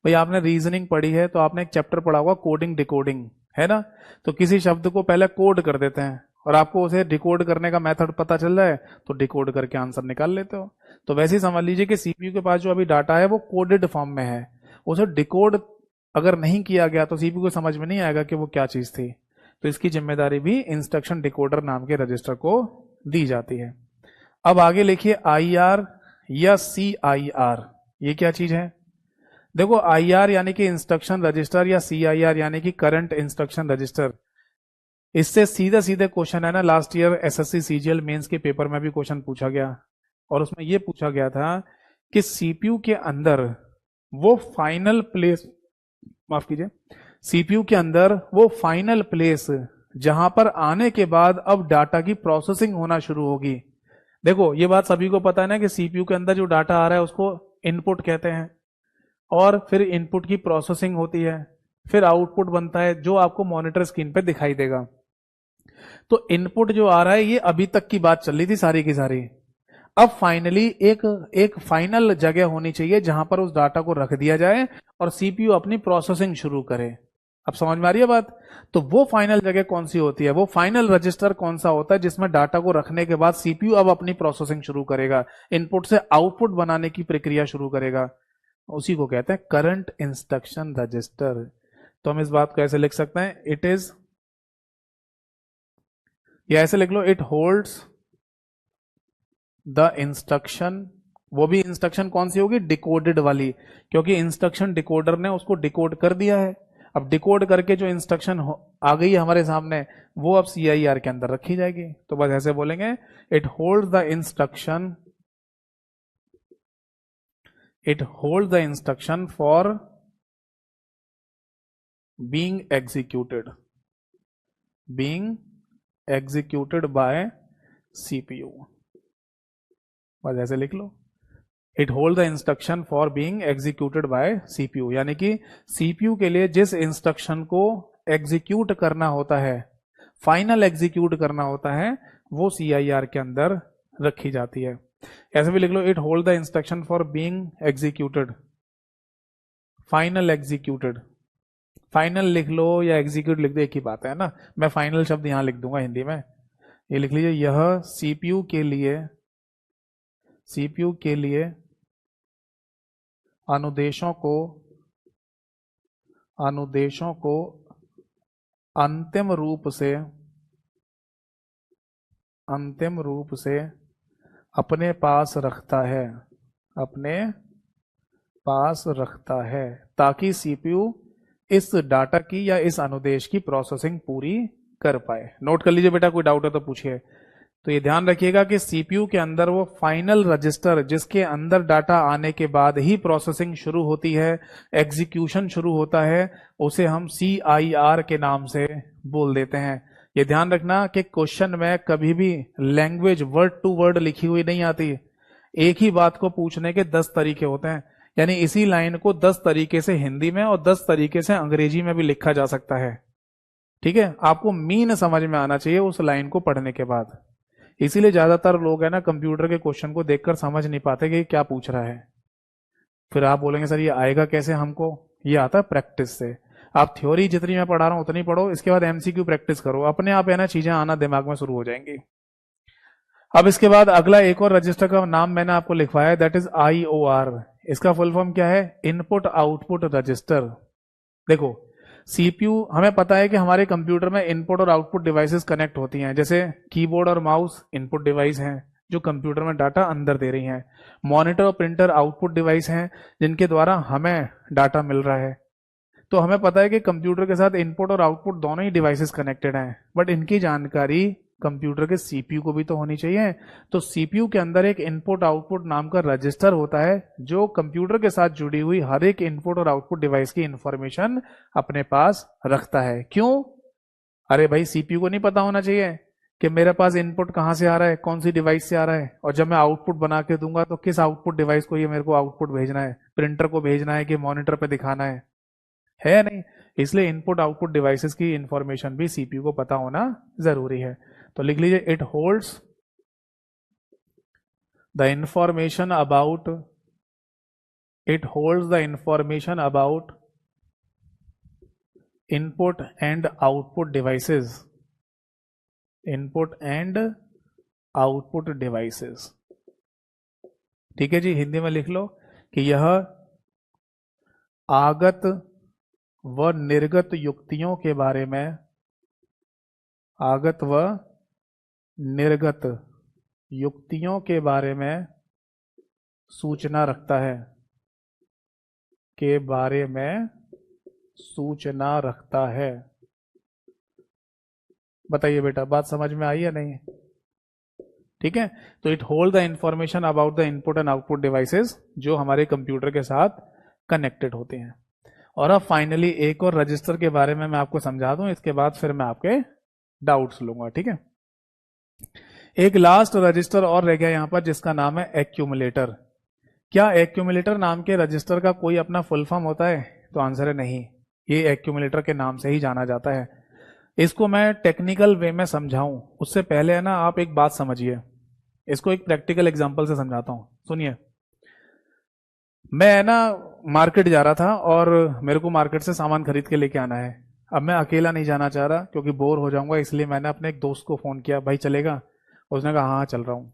भाई आपने रीजनिंग पढ़ी है तो आपने एक चैप्टर पढ़ा होगा कोडिंग डिकोडिंग, है ना? तो किसी शब्द को पहले कोड कर देते हैं और आपको उसे डिकोड करने का मेथड पता चल रहा है तो डिकोड करके आंसर निकाल लेते हो। तो वैसे ही समझ लीजिए कि सीपीयू के पास जो अभी डाटा है वो कोडेड फॉर्म में है, उसे डिकोड अगर नहीं किया गया तो सीपीयू को समझ में नहीं आएगा कि वो क्या चीज थी। तो इसकी जिम्मेदारी भी इंस्ट्रक्शन डिकोडर नाम के रजिस्टर को दी जाती है। अब आगे लिखिए आईआर या सीआईआर, ये क्या चीज है? देखो आईआर यानी कि इंस्ट्रक्शन रजिस्टर या सीआईआर यानी कि करंट इंस्ट्रक्शन रजिस्टर। इससे सीधे सीधे क्वेश्चन है ना, last year SSC CGL mains के पेपर में भी क्वेश्चन पूछा गया और उसमें यह पूछा गया था कि सीपीयू के अंदर वो फाइनल प्लेस, माफ कीजिए, सीपीयू के अंदर वो फाइनल प्लेस जहां पर आने के बाद अब डाटा की प्रोसेसिंग होना शुरू होगी। देखो ये बात सभी को पता है ना कि सीपीयू के अंदर जो डाटा आ रहा है उसको इनपुट कहते हैं, और फिर इनपुट की प्रोसेसिंग होती है, फिर आउटपुट बनता है जो आपको मॉनिटर स्क्रीन पे दिखाई देगा। तो इनपुट जो आ रहा है ये अभी तक की बात चल रही थी सारी की सारी। अब फाइनली एक फाइनल जगह होनी चाहिए जहां पर उस डाटा को रख दिया जाए और सीपीयू अपनी प्रोसेसिंग शुरू करे। अब समझ में आ रही है बात? तो वो फाइनल जगह कौन सी होती है, वो फाइनल रजिस्टर कौन सा होता है जिसमें डाटा को रखने के बाद सीपीयू अब अपनी प्रोसेसिंग शुरू करेगा, इनपुट से आउटपुट बनाने की प्रक्रिया शुरू करेगा। उसी को कहते हैं करंट इंस्ट्रक्शन रजिस्टर। तो हम इस बात को ऐसे लिख सकते हैं, इट इज, या ऐसे लिख लो, इट होल्ड्स द इंस्ट्रक्शन। वो भी इंस्ट्रक्शन कौन सी होगी? डिकोडेड वाली, क्योंकि इंस्ट्रक्शन डिकोडर ने उसको डिकोड कर दिया है। अब डिकोड करके जो इंस्ट्रक्शन आ गई है हमारे सामने वो अब सीआईआर के अंदर रखी जाएगी। तो बस ऐसे बोलेंगे, it holds the instruction, it holds the instruction for being executed, being executed by CPU. बस ऐसे लिख लो, it hold the instruction for being executed by CPU, यानी कि सीपीयू के लिए जिस इंस्ट्रक्शन को एग्जीक्यूट करना होता है, फाइनल एग्जीक्यूट करना होता है, वो सीआईआर के अंदर रखी जाती है। ऐसे भी लिख लो, it hold the instruction for being executed, final executed. Final लिख लो या एग्जीक्यूट लिख दो, एक ही बात है ना। मैं फाइनल शब्द यहां लिख दूंगा हिंदी में, ये लिख लीजिए, यह सीपीयू के लिए, सीपीयू के लिए अनुदेशों को, अनुदेशों को अंतिम रूप से, अंतिम रूप से अपने पास रखता है, अपने पास रखता है, ताकि सीपीयू इस डाटा की या इस अनुदेश की प्रोसेसिंग पूरी कर पाए। नोट कर लीजिए बेटा, कोई डाउट है तो पूछिए। तो ये ध्यान रखिएगा कि सीपीयू के अंदर वो फाइनल रजिस्टर जिसके अंदर डाटा आने के बाद ही प्रोसेसिंग शुरू होती है, एग्जीक्यूशन शुरू होता है, उसे हम सीआईआर के नाम से बोल देते हैं। ये ध्यान रखना कि क्वेश्चन में कभी भी लैंग्वेज वर्ड टू वर्ड लिखी हुई नहीं आती। एक ही बात को पूछने के 10 तरीके होते हैं, यानी इसी लाइन को 10 तरीके से हिंदी में और 10 तरीके से अंग्रेजी में भी लिखा जा सकता है। ठीक है, आपको मीन समझ में आना चाहिए उस लाइन को पढ़ने के बाद। इसीलिए ज्यादातर लोग है ना कंप्यूटर के क्वेश्चन को देखकर समझ नहीं पाते कि क्या पूछ रहा है। फिर आप बोलेंगे सर ये आएगा कैसे हमको? ये आता है प्रैक्टिस से। आप थ्योरी जितनी मैं पढ़ा रहा हूं उतनी पढ़ो, इसके बाद एमसीक्यू प्रैक्टिस करो, अपने आप है ना चीजें आना दिमाग में शुरू हो जाएंगी। अब इसके बाद अगला एक और रजिस्टर का नाम मैंने आपको लिखवाया है, दैट इज आईओआर। इसका फुल फॉर्म क्या है? Input output register. देखो सीपीयू, हमें पता है कि हमारे कंप्यूटर में इनपुट और आउटपुट डिवाइसेस कनेक्ट होती हैं, जैसे कीबोर्ड और माउस इनपुट डिवाइस हैं जो कंप्यूटर में डाटा अंदर दे रही हैं, मॉनिटर और प्रिंटर आउटपुट डिवाइस हैं जिनके द्वारा हमें डाटा मिल रहा है। तो हमें पता है कि कंप्यूटर के साथ इनपुट और आउटपुट दोनों ही डिवाइसेस कनेक्टेड हैं, बट इनकी जानकारी कंप्यूटर के सीपीयू को भी तो होनी चाहिए। तो सीपीयू के अंदर एक इनपुट आउटपुट नाम का रजिस्टर होता है जो कंप्यूटर के साथ जुड़ी हुई हर एक इनपुट और आउटपुट डिवाइस की इंफॉर्मेशन अपने पास रखता है। क्यों? अरे भाई सीपीयू को नहीं पता होना चाहिए कि मेरे पास इनपुट कहां से आ रहा है, कौन सी डिवाइस से आ रहा है, और जब मैं आउटपुट बना के दूंगा तो किस आउटपुट डिवाइस को ये मेरे को आउटपुट भेजना है, प्रिंटर को भेजना है कि मॉनिटर पे दिखाना है नहीं। इसलिए इनपुट आउटपुट डिवाइसेस की इंफॉर्मेशन भी सीपीयू को पता होना जरूरी है। तो लिख लीजिए, it holds the information about, it holds the information about input and output devices, input and output devices. ठीक है जी, हिंदी में लिख लो कि यह आगत व निर्गत युक्तियों के बारे में, आगत व निर्गत युक्तियों के बारे में सूचना रखता है, के बारे में सूचना रखता है। बताइए बेटा, बात समझ में आई या नहीं? ठीक है, तो it hold the information about the input and output devices जो हमारे कंप्यूटर के साथ कनेक्टेड होते हैं। और अब फाइनली एक और रजिस्टर के बारे में मैं आपको समझा दूं, इसके बाद फिर मैं आपके डाउट्स लूंगा। ठीक है, एक लास्ट रजिस्टर और रह गया यहां पर जिसका नाम है एक्यूमुलेटर। क्या एक्यूमुलेटर नाम के रजिस्टर का कोई अपना फुल फॉर्म होता है? तो आंसर है नहीं, ये एक्यूमुलेटर के नाम से ही जाना जाता है। इसको मैं टेक्निकल वे में समझाऊं उससे पहले है ना, आप एक बात समझिए। इसको एक प्रैक्टिकल एग्जांपल से समझाता हूं, सुनिए। मैं है ना मार्केट जा रहा था और मेरे को मार्केट से सामान खरीद के लेके आना है। अब मैं अकेला नहीं जाना चाह रहा क्योंकि बोर हो जाऊंगा, इसलिए मैंने अपने एक दोस्त को फोन किया, भाई चलेगा? उसने कहा हाँ चल रहा हूँ।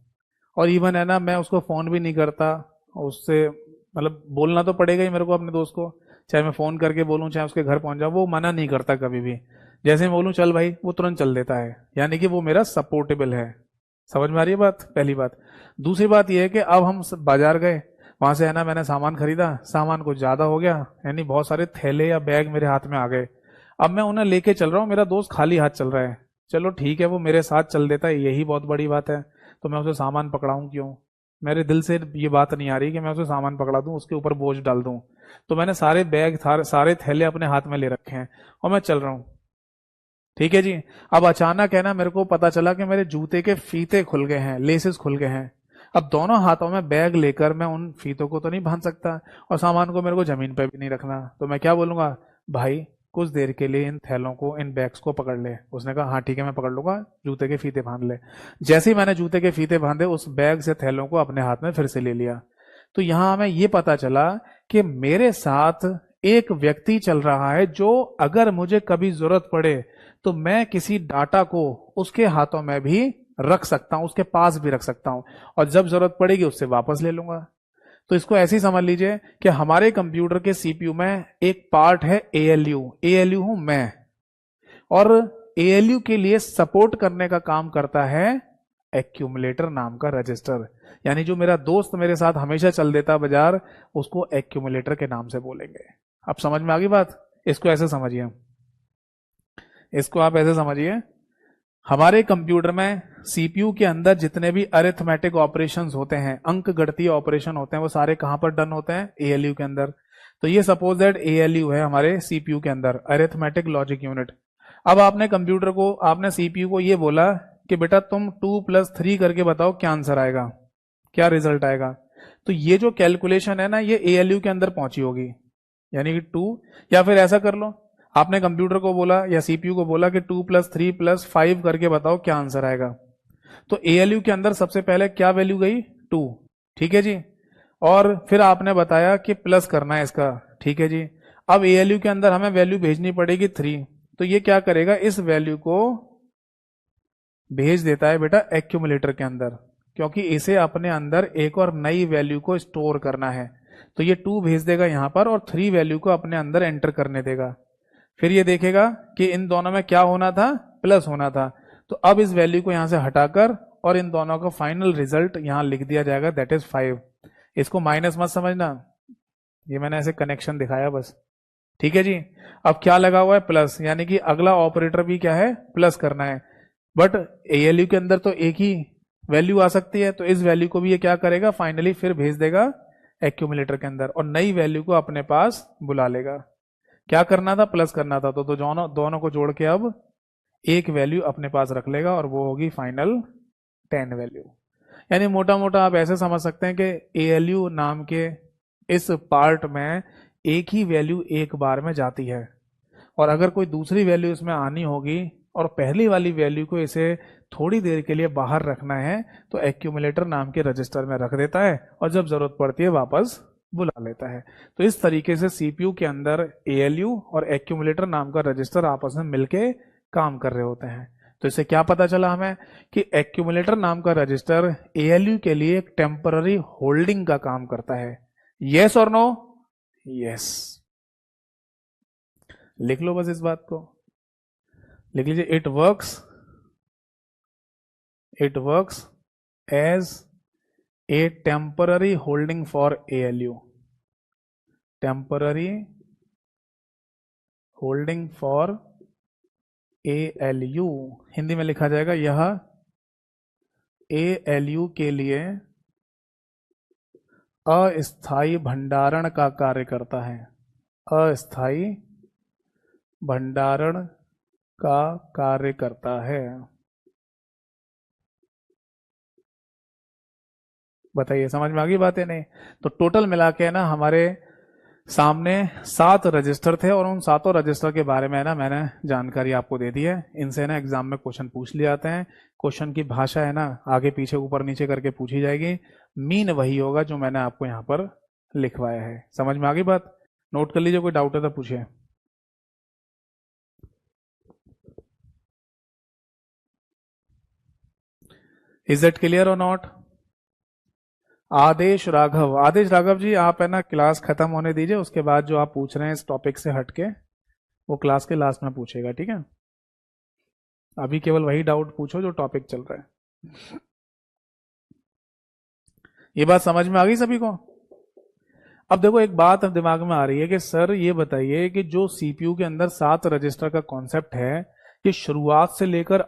और इवन है ना, मैं उसको फोन भी नहीं करता, उससे मतलब बोलना तो पड़ेगा ही मेरे को अपने दोस्त को, चाहे मैं फोन करके बोलूं चाहे उसके घर पहुंच जाऊं, वो मना नहीं करता कभी भी। जैसे मैं बोलूं चल भाई, वो तुरंत चल देता है, यानी कि वो मेरा सपोर्टेबल है। समझ में आ रही है बात? पहली बात। दूसरी बात यह है कि अब हम बाजार गए, वहां से है ना मैंने सामान खरीदा, सामान कुछ ज्यादा हो गया, यानी बहुत सारे थैले या बैग मेरे हाथ में आ गए। अब मैं उन्हें लेके चल रहा हूँ, मेरा दोस्त खाली हाथ चल रहा है। चलो ठीक है, वो मेरे साथ चल देता है, यही बहुत बड़ी बात है, तो मैं उसे सामान पकड़ाऊं क्यों? मेरे दिल से ये बात नहीं आ रही कि मैं उसे सामान पकड़ा दूं, उसके ऊपर बोझ डाल दूं। तो मैंने सारे बैग सारे थैले अपने हाथ में ले रखे हैं और मैं चल रहा हूं। ठीक है जी। अब अचानक है ना मेरे को पता चला कि मेरे जूते के फीते खुल गए हैं, लेसेस खुल गए हैं। अब दोनों हाथों में बैग लेकर मैं उन फीतों को तो नहीं बांध सकता और सामान को मेरे को जमीन पर भी नहीं रखना, तो मैं क्या बोलूंगा? भाई कुछ देर के लिए इन थैलों को, इन बैग्स को पकड़ ले। उसने कहा हाँ ठीक है मैं पकड़ लूंगा, जूते के फीते बांध ले। जैसे ही मैंने जूते के फीते बांधे, उस बैग से थैलों को अपने हाथ में फिर से ले लिया। तो यहां हमें यह पता चला कि मेरे साथ एक व्यक्ति चल रहा है जो अगर मुझे कभी जरूरत पड़े तो मैं किसी डाटा को उसके हाथों में भी रख सकता हूं, उसके पास भी रख सकता हूं, और जब जरूरत पड़ेगी उससे वापस ले लूंगा। तो इसको ऐसे ही समझ लीजिए कि हमारे कंप्यूटर के सीपीयू में एक पार्ट है एएलयू। एएलयू हूं मैं, और एएलयू के लिए सपोर्ट करने का काम करता है एक्यूमुलेटर नाम का रजिस्टर। यानी जो मेरा दोस्त मेरे साथ हमेशा चल देता बाजार, उसको एक्यूमुलेटर के नाम से बोलेंगे। अब समझ में आ गई बात? इसको ऐसे समझिए, इसको आप ऐसे समझिए, हमारे कंप्यूटर में सीपीयू के अंदर जितने भी अरिथमेटिक ऑपरेशंस होते हैं, अंक गणितीय ऑपरेशन होते हैं, वो सारे कहां पर डन होते हैं? एएलयू के अंदर। तो ये सपोज दैट एएलयू है हमारे सीपीयू के अंदर, अरिथमेटिक लॉजिक यूनिट। अब आपने कंप्यूटर को, आपने सीपीयू को ये बोला कि बेटा तुम 2 + 3 करके बताओ क्या आंसर आएगा, क्या रिजल्ट आएगा। तो ये जो कैलकुलेशन है ना, ये एएलयू के अंदर पहुंची होगी, यानी कि 2, या फिर ऐसा कर लो, आपने कंप्यूटर को बोला या सीपीयू को बोला कि 2 + 3 + 5 करके बताओ क्या आंसर आएगा। तो एएलयू के अंदर सबसे पहले क्या वैल्यू गई? 2। ठीक है जी। और फिर आपने बताया कि प्लस करना है इसका। ठीक है जी। अब एएलयू के अंदर हमें वैल्यू भेजनी पड़ेगी 3। तो ये क्या करेगा? इस वैल्यू को भेज देता है बेटा एक्यूमुलेटर के अंदर, क्योंकि इसे अपने अंदर एक और नई वैल्यू को स्टोर करना है। तो ये 2 भेज देगा यहां पर और 3 वैल्यू को अपने अंदर एंटर करने देगा। फिर ये देखेगा कि इन दोनों में क्या होना था? प्लस होना था। तो अब इस वैल्यू को यहां से हटाकर और इन दोनों का फाइनल रिजल्ट यहां लिख दिया जाएगा, दैट इज 5। इसको माइनस मत समझना, ये मैंने ऐसे कनेक्शन दिखाया बस। ठीक है जी। अब क्या लगा हुआ है? प्लस, यानी कि अगला ऑपरेटर भी क्या है? प्लस करना है। बट एएलयू के अंदर तो एक ही वैल्यू आ सकती है, तो इस वैल्यू को भी ये क्या करेगा? फाइनली फिर भेज देगा एक्यूमुलेटर के अंदर और नई वैल्यू को अपने पास बुला लेगा। क्या करना था? प्लस करना था, तो दोनों को जोड़ के अब एक वैल्यू अपने पास रख लेगा और वो होगी फाइनल 10 वैल्यू। यानी मोटा मोटा आप ऐसे समझ सकते हैं कि एएलयू नाम के इस पार्ट में एक ही वैल्यू एक बार में जाती है, और अगर कोई दूसरी वैल्यू इसमें आनी होगी और पहली वाली वैल्यू को इसे थोड़ी देर के लिए बाहर रखना है, तो एक्यूमुलेटर नाम के रजिस्टर में रख देता है और जब जरूरत पड़ती है वापस बुला लेता है। तो इस तरीके से सीपीयू के अंदर एएलयू और एक्यूमुलेटर नाम का रजिस्टर आपस में मिलके काम कर रहे होते हैं। तो तो इससे क्या पता चला हमें कि एक्यूमुलेटर नाम का रजिस्टर एएलयू के लिए एक टेम्पररी होल्डिंग का काम करता है। यस और नो? यस। लिख लो बस इस बात को, लिख लीजिए। It works as a temporary holding for ALU. Temporary holding for ALU, Hindi में लिखा जाएगा यह एएलयू के लिए अस्थायी भंडारण का कार्य करता है। अस्थायी भंडारण का कार्य करता है। बताइए समझ में आ गई बातें? नहीं तो टोटल मिला के ना हमारे सामने 7 रजिस्टर थे और उन 7 रजिस्टर के बारे में ना मैंने जानकारी आपको दे दी है। इनसे ना एग्जाम में क्वेश्चन पूछ लिए जाते हैं। क्वेश्चन की भाषा है ना आगे पीछे ऊपर नीचे करके पूछी जाएगी। मीन वही होगा जो मैंने आपको यहाँ पर लिखवाया है। समझ में आ गई बात? नोट कर लीजिए, कोई डाउट है तो पूछिए। इज इट क्लियर और नॉट? आदेश राघव जी, आप है ना क्लास खत्म होने दीजिए, उसके बाद जो आप पूछ रहे हैं इस टॉपिक से हटके वो क्लास के लास्ट में पूछेगा, ठीक है? अभी केवल वही डाउट पूछो जो टॉपिक चल रहा है। ये बात समझ में आ गई सभी को? अब देखो एक बात अब दिमाग में आ रही है कि सर ये बताइए कि जो सीपीयू के अंदर 7 रजिस्टर का कॉन्सेप्ट है, ये शुरुआत से लेकर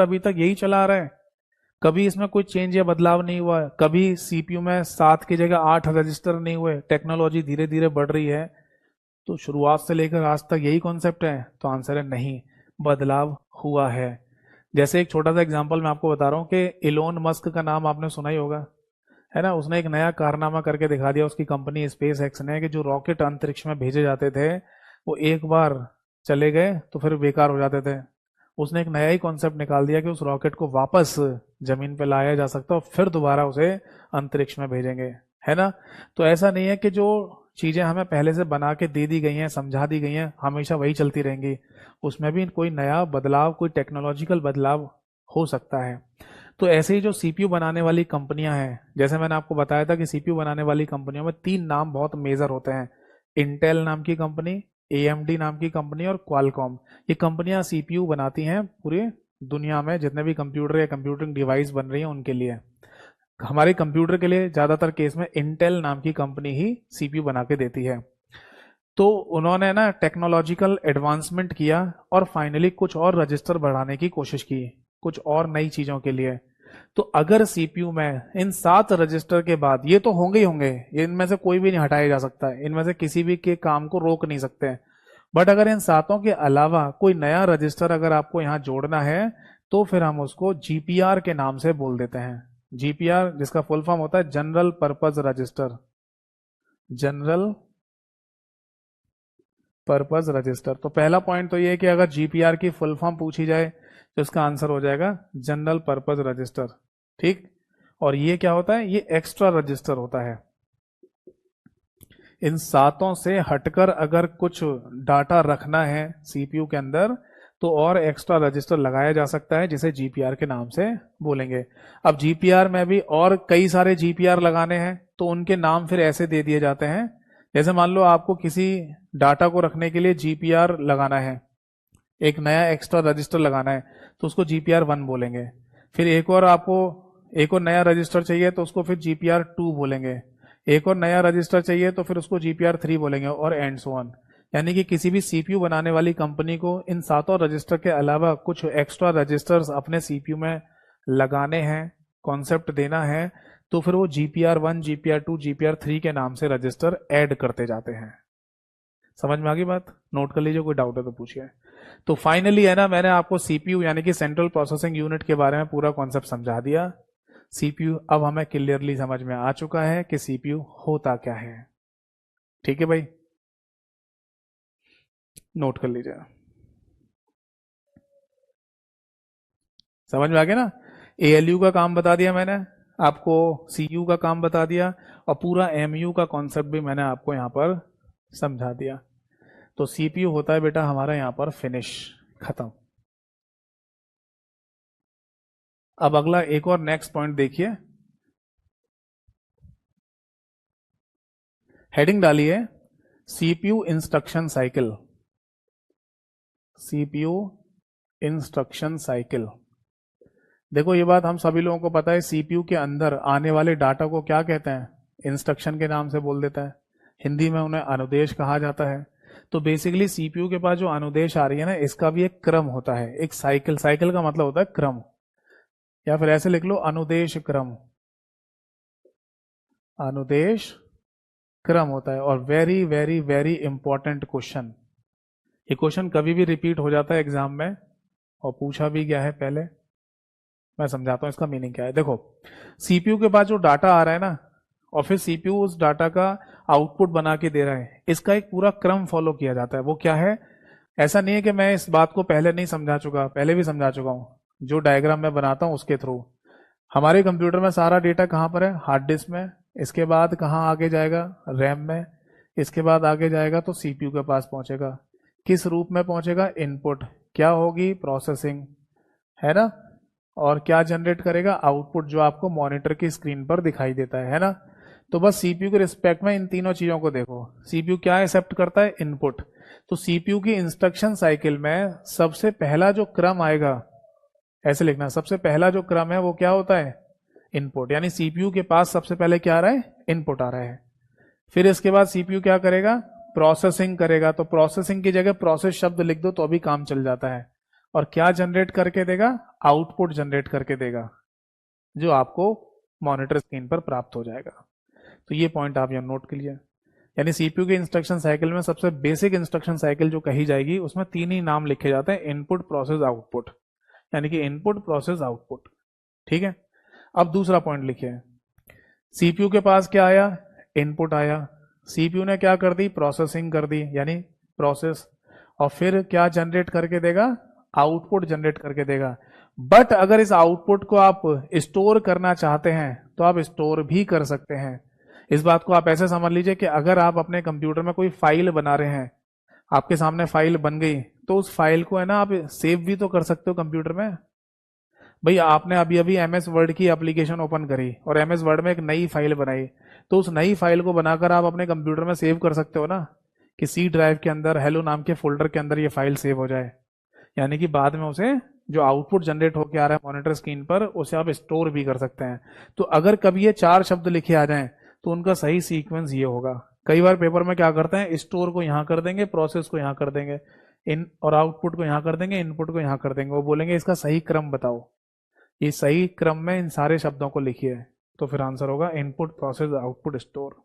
अभी तक यही चला आ रहा है? कभी इसमें कोई चेंज या बदलाव नहीं हुआ है? कभी सीपीयू में 7 की जगह 8 रजिस्टर नहीं हुए? टेक्नोलॉजी धीरे धीरे बढ़ रही है, तो शुरुआत से लेकर आज तक यही कॉन्सेप्ट है? तो आंसर है नहीं, बदलाव हुआ है। जैसे एक छोटा सा एग्जांपल मैं आपको बता रहा हूँ कि इलोन मस्क का नाम आपने सुना ही होगा, है ना? उसने एक नया कारनामा करके दिखा दिया, उसकी कंपनी स्पेस एक्स ने, कि जो रॉकेट अंतरिक्ष में भेजे जाते थे वो एक बार चले गए तो फिर बेकार हो जाते थे। उसने एक नया ही कॉन्सेप्ट निकाल दिया कि उस रॉकेट को वापस जमीन पे लाया जा सकता है और फिर दोबारा उसे अंतरिक्ष में भेजेंगे, है ना? तो ऐसा नहीं है कि जो चीजें हमें पहले से बना के दे दी गई हैं, समझा दी गई हैं, हमेशा वही चलती रहेंगी। उसमें भी कोई नया बदलाव, कोई टेक्नोलॉजिकल बदलाव हो सकता है। तो ऐसे ही जो सीपीयू बनाने वाली कंपनियां हैं, जैसे मैंने आपको बताया था कि सीपीयू बनाने वाली कंपनियों में 3 नाम बहुत मेजर होते हैं। इंटेल नाम की कंपनी, एएमडी नाम की कंपनी और क्वालकॉम। ये कंपनियां सीपीयू बनाती हैं पूरी दुनिया में, जितने भी कंप्यूटर या कंप्यूटिंग डिवाइस बन रही हैं उनके लिए। हमारे कंप्यूटर के लिए ज्यादातर केस में इंटेल नाम की कंपनी ही सीपीयू बना के देती है। तो उन्होंने ना टेक्नोलॉजिकल एडवांसमेंट किया और फाइनली कुछ और रजिस्टर बढ़ाने की कोशिश की, कुछ और नई चीजों के लिए। तो अगर सीपीयू में इन 7 रजिस्टर के बाद, ये तो होंगे ही होंगे, इनमें से कोई भी नहीं हटाया जा सकता है, इनमें से किसी भी के काम को रोक नहीं सकते हैं, बट अगर इन 7 के अलावा कोई नया रजिस्टर अगर आपको यहां जोड़ना है तो फिर हम उसको जीपीआर के नाम से बोल देते हैं। जीपीआर जिसका फुल फॉर्म होता है general purpose register. General purpose register. तो पहला पॉइंट तो ये है कि अगर जीपीआर की फुल फॉर्म पूछी जाए तो इसका आंसर हो जाएगा जनरल पर्पज रजिस्टर, ठीक? और ये क्या होता है? ये एक्स्ट्रा रजिस्टर होता है। इन 7 से हटकर अगर कुछ डाटा रखना है सीपीयू के अंदर तो और एक्स्ट्रा रजिस्टर लगाया जा सकता है, जिसे जीपीआर के नाम से बोलेंगे। अब जीपीआर में भी और कई सारे जीपीआर लगाने हैं तो उनके नाम फिर ऐसे दे दिए जाते हैं। जैसे मान लो आपको किसी डाटा को रखने के लिए जीपीआर लगाना है, एक नया एक्स्ट्रा रजिस्टर लगाना है, तो उसको जीपीआर 1 बोलेंगे। फिर एक और नया रजिस्टर चाहिए तो उसको फिर जीपीआर 2 बोलेंगे। एक और नया रजिस्टर चाहिए तो फिर उसको जीपीआर 3 बोलेंगे, और एंड सो ऑन। यानी कि किसी भी सीपीयू बनाने वाली कंपनी को इन 7 रजिस्टर के अलावा कुछ एक्स्ट्रा रजिस्टर्स अपने सीपीयू में लगाने हैं, कॉन्सेप्ट देना है, तो फिर वो जीपीआर 1, जीपीआर 2, जीपीआर 3 के नाम से रजिस्टर ऐड करते जाते हैं। समझ में आ गई बात? नोट कर लीजिए, कोई डाउट है तो पूछिए। तो फाइनली है ना, मैंने आपको सीपीयू यानी कि सेंट्रल प्रोसेसिंग यूनिट के बारे में पूरा कॉन्सेप्ट समझा दिया। सीपीयू अब हमें क्लियरली समझ में आ चुका है कि सीपीयू होता क्या है। ठीक है भाई, नोट कर लीजिए। समझ में आ गया ना? एएलयू का काम बता दिया मैंने आपको, सीयू का काम बता दिया, और पूरा एमयू का कॉन्सेप्ट भी मैंने आपको यहां पर समझा दिया। तो सीपीयू होता है बेटा हमारा यहां पर फिनिश, खत्म। अब अगला एक और नेक्स्ट पॉइंट देखिए, हेडिंग डालिए CPU instruction cycle. CPU instruction cycle. देखो ये बात हम सभी लोगों को पता है, सीपीयू के अंदर आने वाले डाटा को क्या कहते हैं? इंस्ट्रक्शन के नाम से बोल देता है, हिंदी में उन्हें अनुदेश कहा जाता है। तो बेसिकली सीपीयू के पास जो अनुदेश आ रही है ना, इसका भी एक क्रम होता है, एक साइकिल। साइकिल का मतलब होता है क्रम, या फिर ऐसे लिख लो अनुदेश क्रम। अनुदेश क्रम होता है। और very very very important question, ये क्वेश्चन कभी भी रिपीट हो जाता है एग्जाम में और पूछा भी गया है पहले। मैं समझाता हूं इसका मीनिंग क्या है। देखो सीपीयू के पास जो डाटा आ रहा है ना, और फिर सीपीयू उस डाटा का आउटपुट बना के दे रहा है, इसका एक पूरा क्रम फॉलो किया जाता है। वो क्या है? ऐसा नहीं है कि मैं इस बात को पहले नहीं समझा चुका, पहले भी समझा चुका हूं। जो डायग्राम मैं बनाता हूं उसके थ्रू, हमारे कंप्यूटर में सारा डेटा कहां पर है? हार्ड डिस्क में। इसके बाद कहां आगे जाएगा? रैम में। इसके बाद आगे जाएगा तो सीपीयू के पास पहुंचेगा। किस रूप में पहुंचेगा? इनपुट। क्या होगी? प्रोसेसिंग, है ना। और क्या जनरेट करेगा? आउटपुट, जो आपको मॉनिटर की स्क्रीन पर दिखाई देता है ना। तो बस सीपीयू के रिस्पेक्ट में इन तीनों चीजों को देखो। सीपीयू क्या एक्सेप्ट करता है? इनपुट। तो सीपीयू की इंस्ट्रक्शन साइकिल में सबसे पहला जो क्रम आएगा, ऐसे लिखना, सबसे पहला जो क्रम है वो क्या होता है? इनपुट। यानी सीपीयू के पास सबसे पहले क्या आ रहा है? इनपुट आ रहा है। फिर इसके बाद सीपीयू क्या करेगा? प्रोसेसिंग करेगा। तो प्रोसेसिंग की जगह प्रोसेस शब्द लिख दो तो अभी काम चल जाता है। और क्या जनरेट करके देगा? आउटपुट जनरेट करके देगा, जो आपको मॉनिटर स्क्रीन पर प्राप्त हो जाएगा। तो ये पॉइंट आप यहां नोट कीजिए। यानी सीपीयू के इंस्ट्रक्शन साइकिल में सबसे बेसिक इंस्ट्रक्शन साइकिल जो कही जाएगी, उसमें तीन ही नाम लिखे जाते हैं, इनपुट प्रोसेस आउटपुट। यानी कि इनपुट प्रोसेस आउटपुट। ठीक है। अब दूसरा पॉइंट लिखिए, सीपीयू के पास क्या आया? इनपुट आया। सीपीयू ने क्या कर दी? प्रोसेसिंग कर दी, यानी प्रोसेस। और फिर क्या जनरेट करके देगा? आउटपुट जनरेट करके देगा। बट अगर इस आउटपुट को आप स्टोर करना चाहते हैं तो आप स्टोर भी कर सकते हैं। इस बात को आप ऐसे समझ लीजिए कि अगर आप अपने कंप्यूटर में कोई फाइल बना रहे हैं, आपके सामने फाइल बन गई, तो उस फाइल को है ना आप सेव भी तो कर सकते हो कंप्यूटर में। भाई आपने अभी अभी एमएस वर्ड की एप्लीकेशन ओपन करी और एमएस वर्ड में एक नई फाइल बनाई, तो उस नई फाइल को बनाकर आप अपने कंप्यूटर में सेव कर सकते हो ना, कि सी ड्राइव के अंदर हेलो नाम के फोल्डर के अंदर ये फाइल सेव हो जाए। यानी कि बाद में उसे जो आउटपुट जनरेट होकर आ रहा है मॉनिटर स्क्रीन पर, उसे आप स्टोर भी कर सकते हैं। तो अगर कभी ये चार शब्द लिखे आ जाएं तो उनका सही सीक्वेंस ये होगा। कई बार पेपर में क्या करते हैं, स्टोर को यहां कर देंगे, प्रोसेस को यहां कर देंगे, इन और आउटपुट को यहां कर देंगे, इनपुट को यहां कर देंगे। वो बोलेंगे इसका सही क्रम बताओ। ये सही क्रम में इन सारे शब्दों को लिखिए, तो फिर आंसर होगा इनपुट प्रोसेस आउटपुट स्टोर।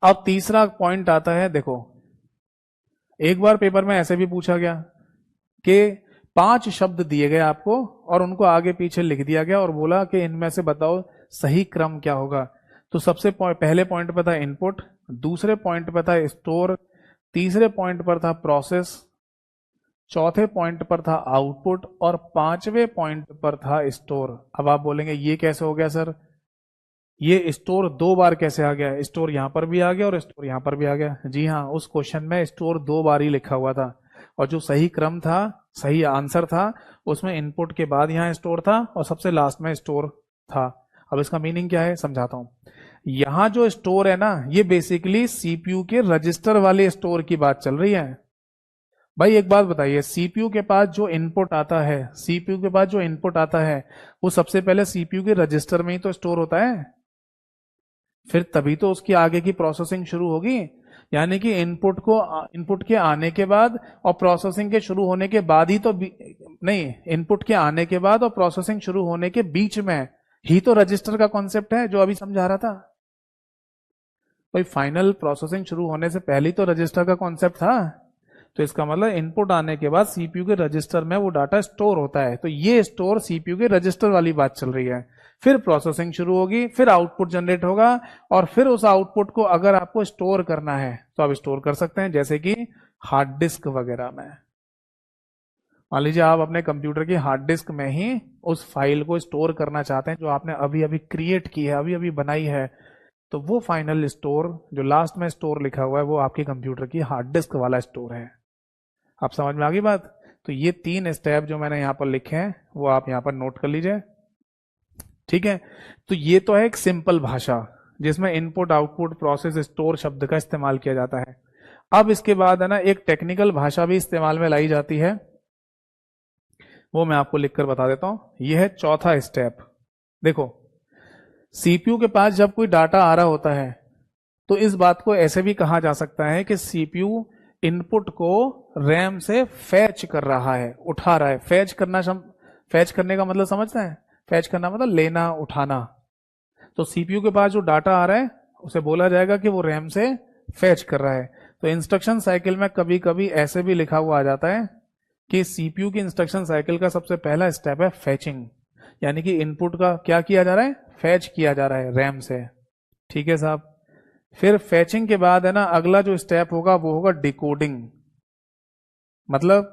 अब तीसरा पॉइंट आता है, देखो एक बार पेपर में ऐसे भी पूछा गया कि 5 शब्द दिए गए आपको और उनको आगे पीछे लिख दिया गया और बोला कि इनमें से बताओ सही क्रम क्या होगा। तो सबसे पहले पॉइंट पर था इनपुट, दूसरे पॉइंट पर था स्टोर, तीसरे पॉइंट पर था प्रोसेस, चौथे पॉइंट पर था आउटपुट और पांचवें पॉइंट पर था स्टोर। अब आप बोलेंगे ये कैसे हो गया सर, ये स्टोर 2 बार कैसे आ गया? स्टोर यहां पर भी आ गया और स्टोर यहां पर भी आ गया। जी हाँ, उस क्वेश्चन में स्टोर 2 बार ही लिखा हुआ था और जो सही क्रम था, सही आंसर था, उसमें इनपुट के बाद यहां स्टोर था और सबसे लास्ट में स्टोर था। अब इसका मीनिंग क्या है समझाता हूं। यहां जो स्टोर है ना, ये बेसिकली सीपीयू के रजिस्टर वाले स्टोर की बात चल रही है। भाई एक बात बताइए, सीपीयू के पास जो इनपुट आता है, सीपीयू के पास जो इनपुट आता है, वो सबसे पहले सीपीयू के रजिस्टर में ही तो स्टोर होता है, फिर तभी तो उसकी आगे की प्रोसेसिंग शुरू होगी। यानी कि इनपुट के आने के बाद और प्रोसेसिंग के शुरू होने के बाद ही तो नहीं, इनपुट के आने के बाद और प्रोसेसिंग शुरू होने के बीच में ही तो रजिस्टर का कॉन्सेप्ट है, जो अभी समझा रहा था। भाई फाइनल प्रोसेसिंग शुरू होने से पहले ही तो रजिस्टर का कॉन्सेप्ट था। तो इसका मतलब इनपुट आने के बाद सीपीयू के रजिस्टर में वो डाटा स्टोर होता है। तो ये स्टोर सीपीयू के रजिस्टर वाली बात चल रही है। फिर प्रोसेसिंग शुरू होगी, फिर आउटपुट जनरेट होगा और फिर उस आउटपुट को अगर आपको स्टोर करना है तो आप स्टोर कर सकते हैं, जैसे कि हार्ड डिस्क वगैरह में। मान लीजिए आप अपने कंप्यूटर की हार्ड डिस्क में ही उस फाइल को स्टोर करना चाहते हैं जो आपने अभी अभी क्रिएट की है, अभी अभी बनाई है, तो वो फाइनल स्टोर जो लास्ट में स्टोर लिखा हुआ है वो आपके कंप्यूटर की हार्ड डिस्क वाला स्टोर है। आप समझ में आ गई बात। तो ये 3 स्टेप जो मैंने यहाँ पर लिखे हैं वो आप यहाँ पर नोट कर लीजिए, ठीक है। तो ये तो है एक सिंपल भाषा जिसमें इनपुट आउटपुट प्रोसेस स्टोर शब्द का इस्तेमाल किया जाता है। अब इसके बाद है ना एक टेक्निकल भाषा भी इस्तेमाल में लाई जाती है, वो मैं आपको लिखकर बता देता हूं। यह है चौथा स्टेप। देखो, सीपीयू के पास जब कोई डाटा आ रहा होता है तो इस बात को ऐसे भी कहा जा सकता है कि सीपीयू इनपुट को रैम से फैच कर रहा है, उठा रहा है। फैच करने का मतलब समझते हैं? फैच करना मतलब लेना, उठाना। तो सीपीयू के पास जो डाटा आ रहा है उसे बोला जाएगा कि वो रैम से फैच कर रहा है। तो इंस्ट्रक्शन साइकिल में कभी कभी ऐसे भी लिखा हुआ आ जाता है कि सीपीयू की इंस्ट्रक्शन साइकिल का सबसे पहला स्टेप है फैचिंग, यानी कि इनपुट का क्या किया जा रहा है? फैच किया जा रहा है रैम से, ठीक है साहब। फिर फैचिंग के बाद है ना अगला जो स्टेप होगा वो होगा डिकोडिंग। मतलब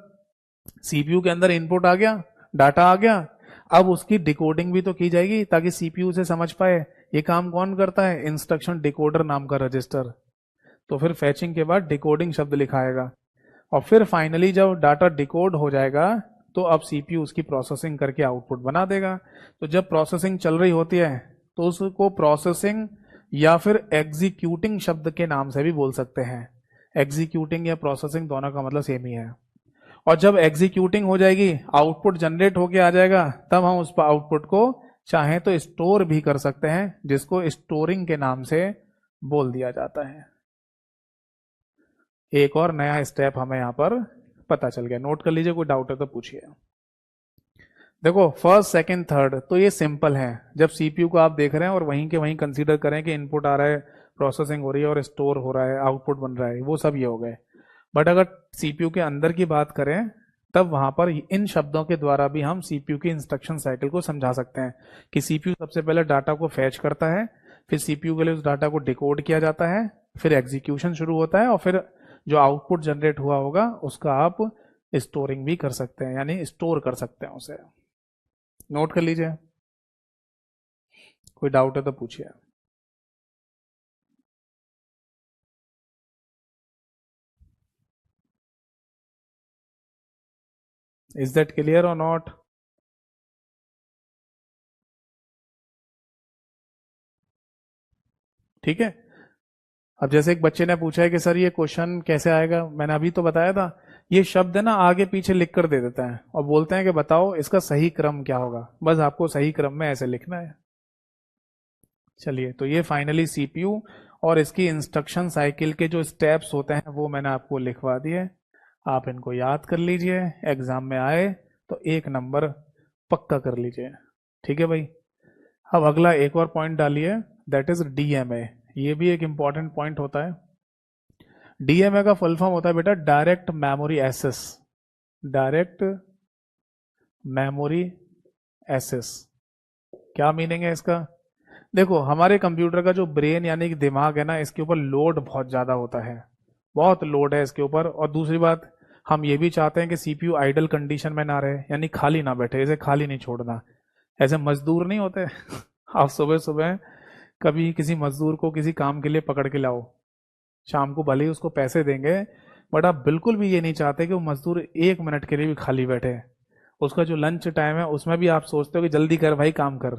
सीपीयू के अंदर इनपुट आ गया, डाटा आ गया, अब उसकी डिकोडिंग भी तो की जाएगी ताकि सीपीयू उसे समझ पाए। ये काम कौन करता है? इंस्ट्रक्शन डिकोडर नाम का रजिस्टर। तो फिर फैचिंग के बाद डिकोडिंग शब्द लिखाएगा, और फिर फाइनली जब डाटा डिकोड हो जाएगा तो अब सीपीयू उसकी प्रोसेसिंग करके आउटपुट बना देगा। तो जब प्रोसेसिंग चल रही होती है तो उसको प्रोसेसिंग या फिर एग्जीक्यूटिंग शब्द के नाम से भी बोल सकते हैं। एग्जीक्यूटिंग या प्रोसेसिंग दोनों का मतलब सेम ही है। और जब एग्जीक्यूटिंग हो जाएगी, आउटपुट जनरेट होके आ जाएगा, तब हम उस आउटपुट को चाहे तो स्टोर भी कर सकते हैं, जिसको स्टोरिंग के नाम से बोल दिया जाता है। एक और नया स्टेप हमें यहां पर पता चल गया, नोट कर लीजिए, कोई डाउट है तो पूछिए। देखो, फर्स्ट सेकंड थर्ड तो ये सिंपल है। जब सीपीयू को आप देख रहे हैं और वहीं के वहीं कंसीडर करें कि इनपुट आ रहा है, प्रोसेसिंग हो रही है और स्टोर हो रहा है, आउटपुट बन रहा है, वो सब ये हो गए। बट अगर सीपीयू के अंदर की बात करें तब वहां पर इन शब्दों के द्वारा भी हम सीपीयू की इंस्ट्रक्शन साइकिल को समझा सकते हैं कि सीपीयू सबसे पहले डाटा को फैच करता है, फिर सीपीयू के लिए उस डाटा को डिकोड किया जाता है, फिर एग्जीक्यूशन शुरू होता है, और फिर जो आउटपुट जनरेट हुआ होगा उसका आप स्टोरिंग भी कर सकते हैं, यानी स्टोर कर सकते हैं उसे। नोट कर लीजिए, कोई डाउट है तो पूछिए। इज दैट क्लियर और नॉट? ठीक है। अब जैसे एक बच्चे ने पूछा है कि सर ये क्वेश्चन कैसे आएगा, मैंने अभी तो बताया था, ये शब्द है ना आगे पीछे लिख कर दे देता है और बोलते हैं कि बताओ इसका सही क्रम क्या होगा। बस आपको सही क्रम में ऐसे लिखना है। चलिए, तो ये फाइनली सीपीयू और इसकी इंस्ट्रक्शन साइकिल के जो स्टेप्स होते हैं वो मैंने आपको लिखवा दिए। आप इनको याद कर लीजिए, एग्जाम में आए तो 1 नंबर पक्का कर लीजिए, ठीक है भाई। अब अगला एक और पॉइंट डालिए, दैट इज डीएमए। ये भी एक इंपॉर्टेंट पॉइंट होता है। डीएमए का फुल फॉर्म होता है बेटा direct memory access. Direct memory access क्या मीनिंग है इसका? देखो, हमारे कंप्यूटर का जो ब्रेन यानी कि दिमाग है ना, इसके ऊपर लोड बहुत ज्यादा होता है, बहुत लोड है इसके ऊपर। और दूसरी बात, हम ये भी चाहते हैं कि सीपीयू आइडल कंडीशन में ना रहे, यानी खाली ना बैठे, इसे खाली नहीं छोड़ना। ऐसे मजदूर नहीं होते आप सुबह सुबह कभी किसी मजदूर को किसी काम के लिए पकड़ के लाओ, शाम को भले ही उसको पैसे देंगे, बट आप बिल्कुल भी ये नहीं चाहते कि वो मजदूर 1 मिनट के लिए भी खाली बैठे। उसका जो लंच टाइम है उसमें भी आप सोचते हो कि जल्दी कर भाई, काम कर।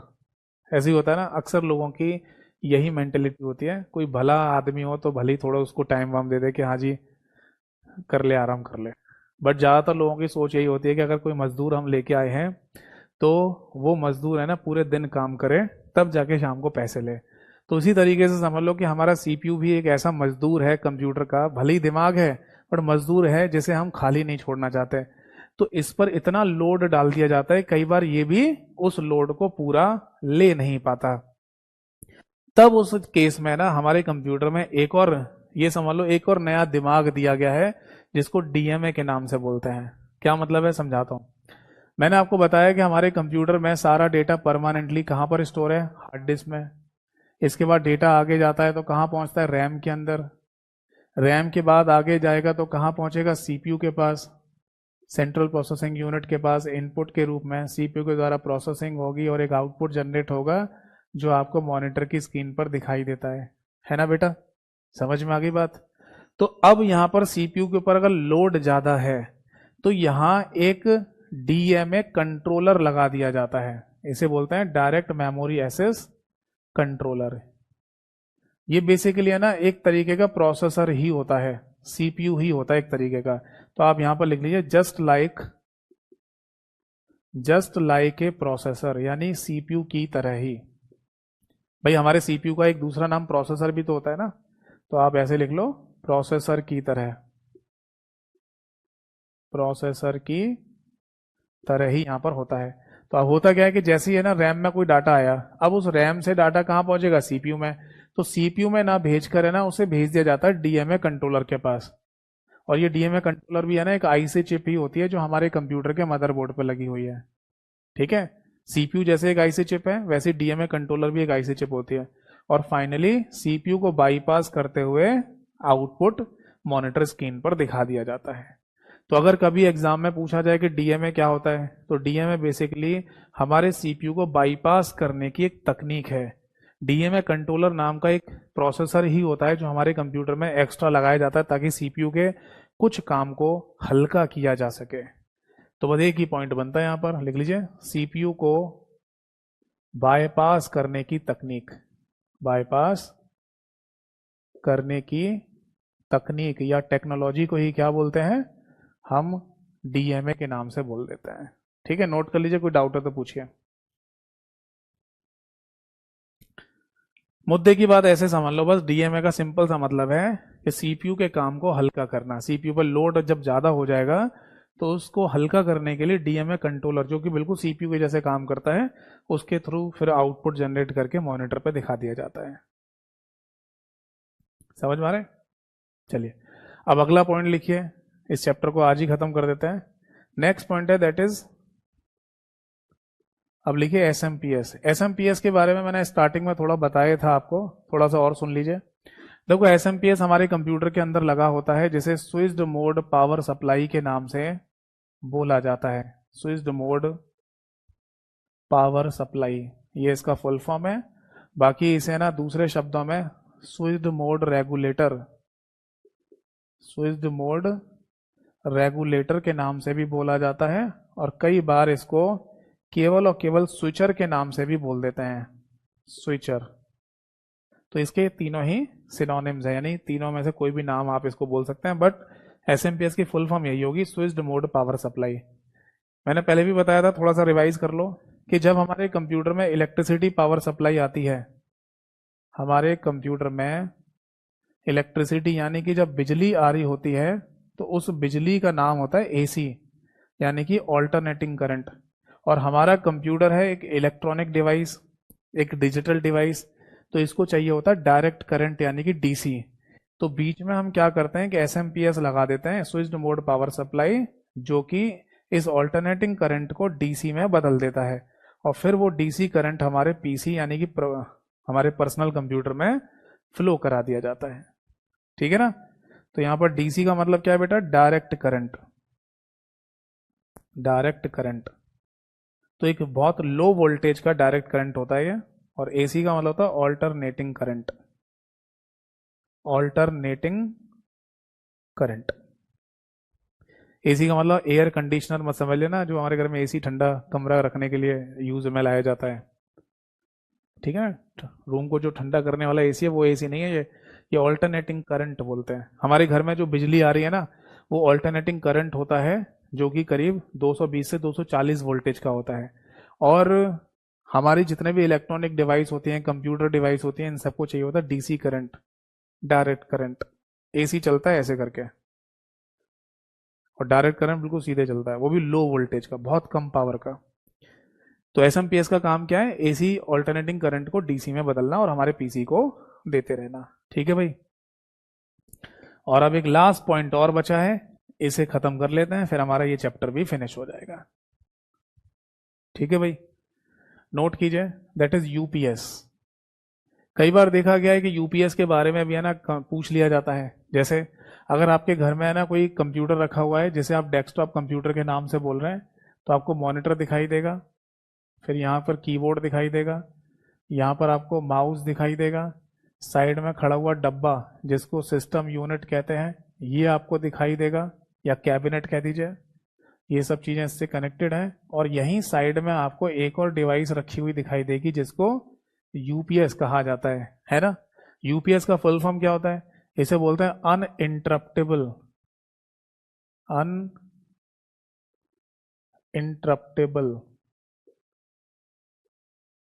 ऐसे ही होता है ना, अक्सर लोगों की यही मेंटेलिटी होती है। कोई भला आदमी हो तो भले ही थोड़ा उसको टाइम वाम दे दे कि हाँ जी कर ले, आराम कर ले। बट ज्यादातर लोगों की सोच यही होती है कि अगर कोई मजदूर हम लेके आए हैं तो वो मजदूर है ना पूरे दिन काम करे, तब जाके शाम को पैसे ले। तो उसी तरीके से समझ लो कि हमारा सीपीयू भी एक ऐसा मजदूर है कंप्यूटर का, भले ही दिमाग है बट मजदूर है जिसे हम खाली नहीं छोड़ना चाहते। तो इस पर इतना लोड डाल दिया जाता है, कई बार ये भी उस लोड को पूरा ले नहीं पाता। तब उस केस में ना हमारे कंप्यूटर में एक और, ये समझ लो, एक और नया दिमाग दिया गया है जिसको डीएमए के नाम से बोलते हैं। क्या मतलब है, समझाता हूं। मैंने आपको बताया कि हमारे कंप्यूटर में सारा डेटा परमानेंटली कहां पर स्टोर है? हार्ड डिस्क में। इसके बाद डेटा आगे जाता है तो कहां पहुंचता है? रैम के अंदर। रैम के बाद आगे जाएगा तो कहां पहुंचेगा? सीपीयू के पास, सेंट्रल प्रोसेसिंग यूनिट के पास। इनपुट के रूप में सीपीयू के द्वारा प्रोसेसिंग होगी और एक आउटपुट जनरेट होगा जो आपको मॉनिटर की स्क्रीन पर दिखाई देता है ना बेटा? समझ में आ गई बात? तो अब यहां पर सीपीयू के ऊपर अगर लोड ज्यादा है तो यहां एक डीएमए कंट्रोलर लगा दिया जाता है, इसे बोलते हैं डायरेक्ट मेमोरी एक्सेस कंट्रोलर। ये बेसिकली है ना एक तरीके का प्रोसेसर ही होता है, सीपीयू ही होता है एक तरीके का। तो आप यहां पर लिख लीजिए जस्ट लाइक ए प्रोसेसर, यानी सीपीयू की तरह ही। भाई हमारे सीपीयू का एक दूसरा नाम प्रोसेसर भी तो होता है ना, तो आप ऐसे लिख लो प्रोसेसर की तरह, प्रोसेसर की तरह ही यहां पर होता है। तो अब होता क्या है कि जैसे ही है ना रैम में कोई डाटा आया, अब उस रैम से डाटा कहां पहुंचेगा, सीपीयू में। तो सीपीयू में ना भेज कर है ना उसे भेज दिया जाता है डीएमए कंट्रोलर के पास। और ये डीएमए कंट्रोलर भी है ना एक आईसी चिप ही होती है जो हमारे कंप्यूटर के मदरबोर्ड पर लगी हुई है। ठीक है, सीपीयू जैसे एक आईसी चिप है, वैसे डीएमए कंट्रोलर भी एक आईसी चिप होती है। और फाइनली सीपीयू को बाईपास करते हुए आउटपुट मॉनिटर स्क्रीन पर दिखा दिया जाता है। तो अगर कभी एग्जाम में पूछा जाए कि डीएमए क्या होता है, तो डीएमए बेसिकली हमारे सीपीयू को बाईपास करने की एक तकनीक है। डीएमए कंट्रोलर नाम का एक प्रोसेसर ही होता है जो हमारे कंप्यूटर में एक्स्ट्रा लगाया जाता है ताकि सीपीयू के कुछ काम को हल्का किया जा सके। तो बस एक ही पॉइंट बनता है यहां पर, लिख लीजिए सीपीयू को बाईपास करने की तकनीक, बाईपास करने की तकनीक या टेक्नोलॉजी को ही क्या बोलते हैं, हम डीएमए के नाम से बोल देते हैं। ठीक है, नोट कर लीजिए, कोई डाउट है तो पूछिए। मुद्दे की बात ऐसे समझ लो, बस डीएमए का सिंपल सा मतलब है कि सीपीयू के काम को हल्का करना। सीपीयू पर लोड जब ज्यादा हो जाएगा तो उसको हल्का करने के लिए डीएमए कंट्रोलर, जो कि बिल्कुल सीपीयू के जैसे काम करता है, उसके थ्रू फिर आउटपुट जनरेट करके मॉनिटर पे दिखा दिया जाता है। समझ में आ रहा है? चलिए अब अगला पॉइंट लिखिए, इस चैप्टर को आज ही खत्म कर देते हैं। नेक्स्ट पॉइंट है दैट इज, अब लिखिए एसएमपीएस। एसएमपीएस के बारे में मैंने स्टार्टिंग में थोड़ा बताया था आपको, थोड़ा सा और सुन लीजिए। देखो एसएमपीएस हमारे कंप्यूटर के अंदर लगा होता है, जिसे स्विच्ड मोड पावर सप्लाई के नाम से बोला जाता है। स्विच्ड मोड पावर सप्लाई, ये इसका फुल फॉर्म है। बाकी इसे ना दूसरे शब्दों में switched mode regulator, switched mode regulator के नाम से भी बोला जाता है, और कई बार इसको केवल और केवल स्विचर के नाम से भी बोल देते हैं, स्विचर। तो इसके तीनों ही सिनोनिम्स है, यानी तीनों में से कोई भी नाम आप इसको बोल सकते हैं, बट एसएमपीएस की फुल फॉर्म यही होगी, स्विच्ड मोड पावर सप्लाई। मैंने पहले भी बताया था, थोड़ा सा रिवाइज कर लो, कि जब हमारे कंप्यूटर में इलेक्ट्रिसिटी पावर सप्लाई आती है, हमारे कंप्यूटर में इलेक्ट्रिसिटी यानी कि जब बिजली आ रही होती है, तो उस बिजली का नाम होता है एसी, यानी कि ऑल्टरनेटिंग करंट। और हमारा कंप्यूटर है एक इलेक्ट्रॉनिक डिवाइस, एक डिजिटल डिवाइस, तो इसको चाहिए होता है डायरेक्ट करंट यानी कि डीसी। तो बीच में हम क्या करते हैं कि एसएमपीएस लगा देते हैं, स्विच्ड मोड पावर सप्लाई, जो कि इस ऑल्टरनेटिंग करंट को डीसी में बदल देता है। और फिर वो डीसी करंट हमारे पीसी यानी कि हमारे पर्सनल कंप्यूटर में फ्लो करा दिया जाता है। ठीक है ना? तो यहां पर डीसी का मतलब क्या है बेटा, डायरेक्ट करंट, डायरेक्ट करंट। तो एक बहुत लो वोल्टेज का डायरेक्ट करंट होता है ये। और एसी का मतलब होता है alternating current, alternating current. AC का मतलब एयर कंडीशनर मत समझ लेना, जो हमारे घर में एसी ठंडा कमरा रखने के लिए यूज में लाया जाता है। ठीक है ना, रूम को जो ठंडा करने वाला एसी है वो एसी नहीं है ये ऑल्टरनेटिंग करंट बोलते हैं। हमारे घर में जो बिजली आ रही है ना, वो ऑल्टरनेटिंग करंट होता है, जो कि करीब 220 से 240 वोल्टेज का होता है। और हमारी जितने भी इलेक्ट्रॉनिक डिवाइस होती हैं, कंप्यूटर डिवाइस होती हैं, इन सबको चाहिए होता है DC current, direct current. AC चलता है ऐसे करके, और डायरेक्ट करंट बिल्कुल सीधे चलता है, वो भी लो वोल्टेज का, बहुत कम पावर का। तो एसएमपीएस का काम क्या है, एसी ऑल्टरनेटिंग करंट को डीसी में बदलना और हमारे पीसी को देते रहना। ठीक है भाई, और अब एक लास्ट पॉइंट और बचा है, इसे खत्म कर लेते हैं, फिर हमारा ये चैप्टर भी फिनिश हो जाएगा। ठीक है भाई, नोट कीजिए, दैट इज यूपीएस। कई बार देखा गया है कि यूपीएस के बारे में भी है ना पूछ लिया जाता है। जैसे अगर आपके घर में है ना कोई कंप्यूटर रखा हुआ है, जिसे आप डेस्कटॉप कंप्यूटर के नाम से बोल रहे हैं, तो आपको मॉनिटर दिखाई देगा, फिर यहाँ पर कीबोर्ड दिखाई देगा, यहाँ पर आपको माउस दिखाई देगा, साइड में खड़ा हुआ डब्बा जिसको सिस्टम यूनिट कहते हैं ये आपको दिखाई देगा, या कैबिनेट कह दीजिए। ये सब चीजें इससे कनेक्टेड हैं। और यहीं साइड में आपको एक और डिवाइस रखी हुई दिखाई देगी जिसको यूपीएस कहा जाता है ना। यूपीएस का फुल फॉर्म क्या होता है? इसे बोलते हैं अनइंटरप्टेबल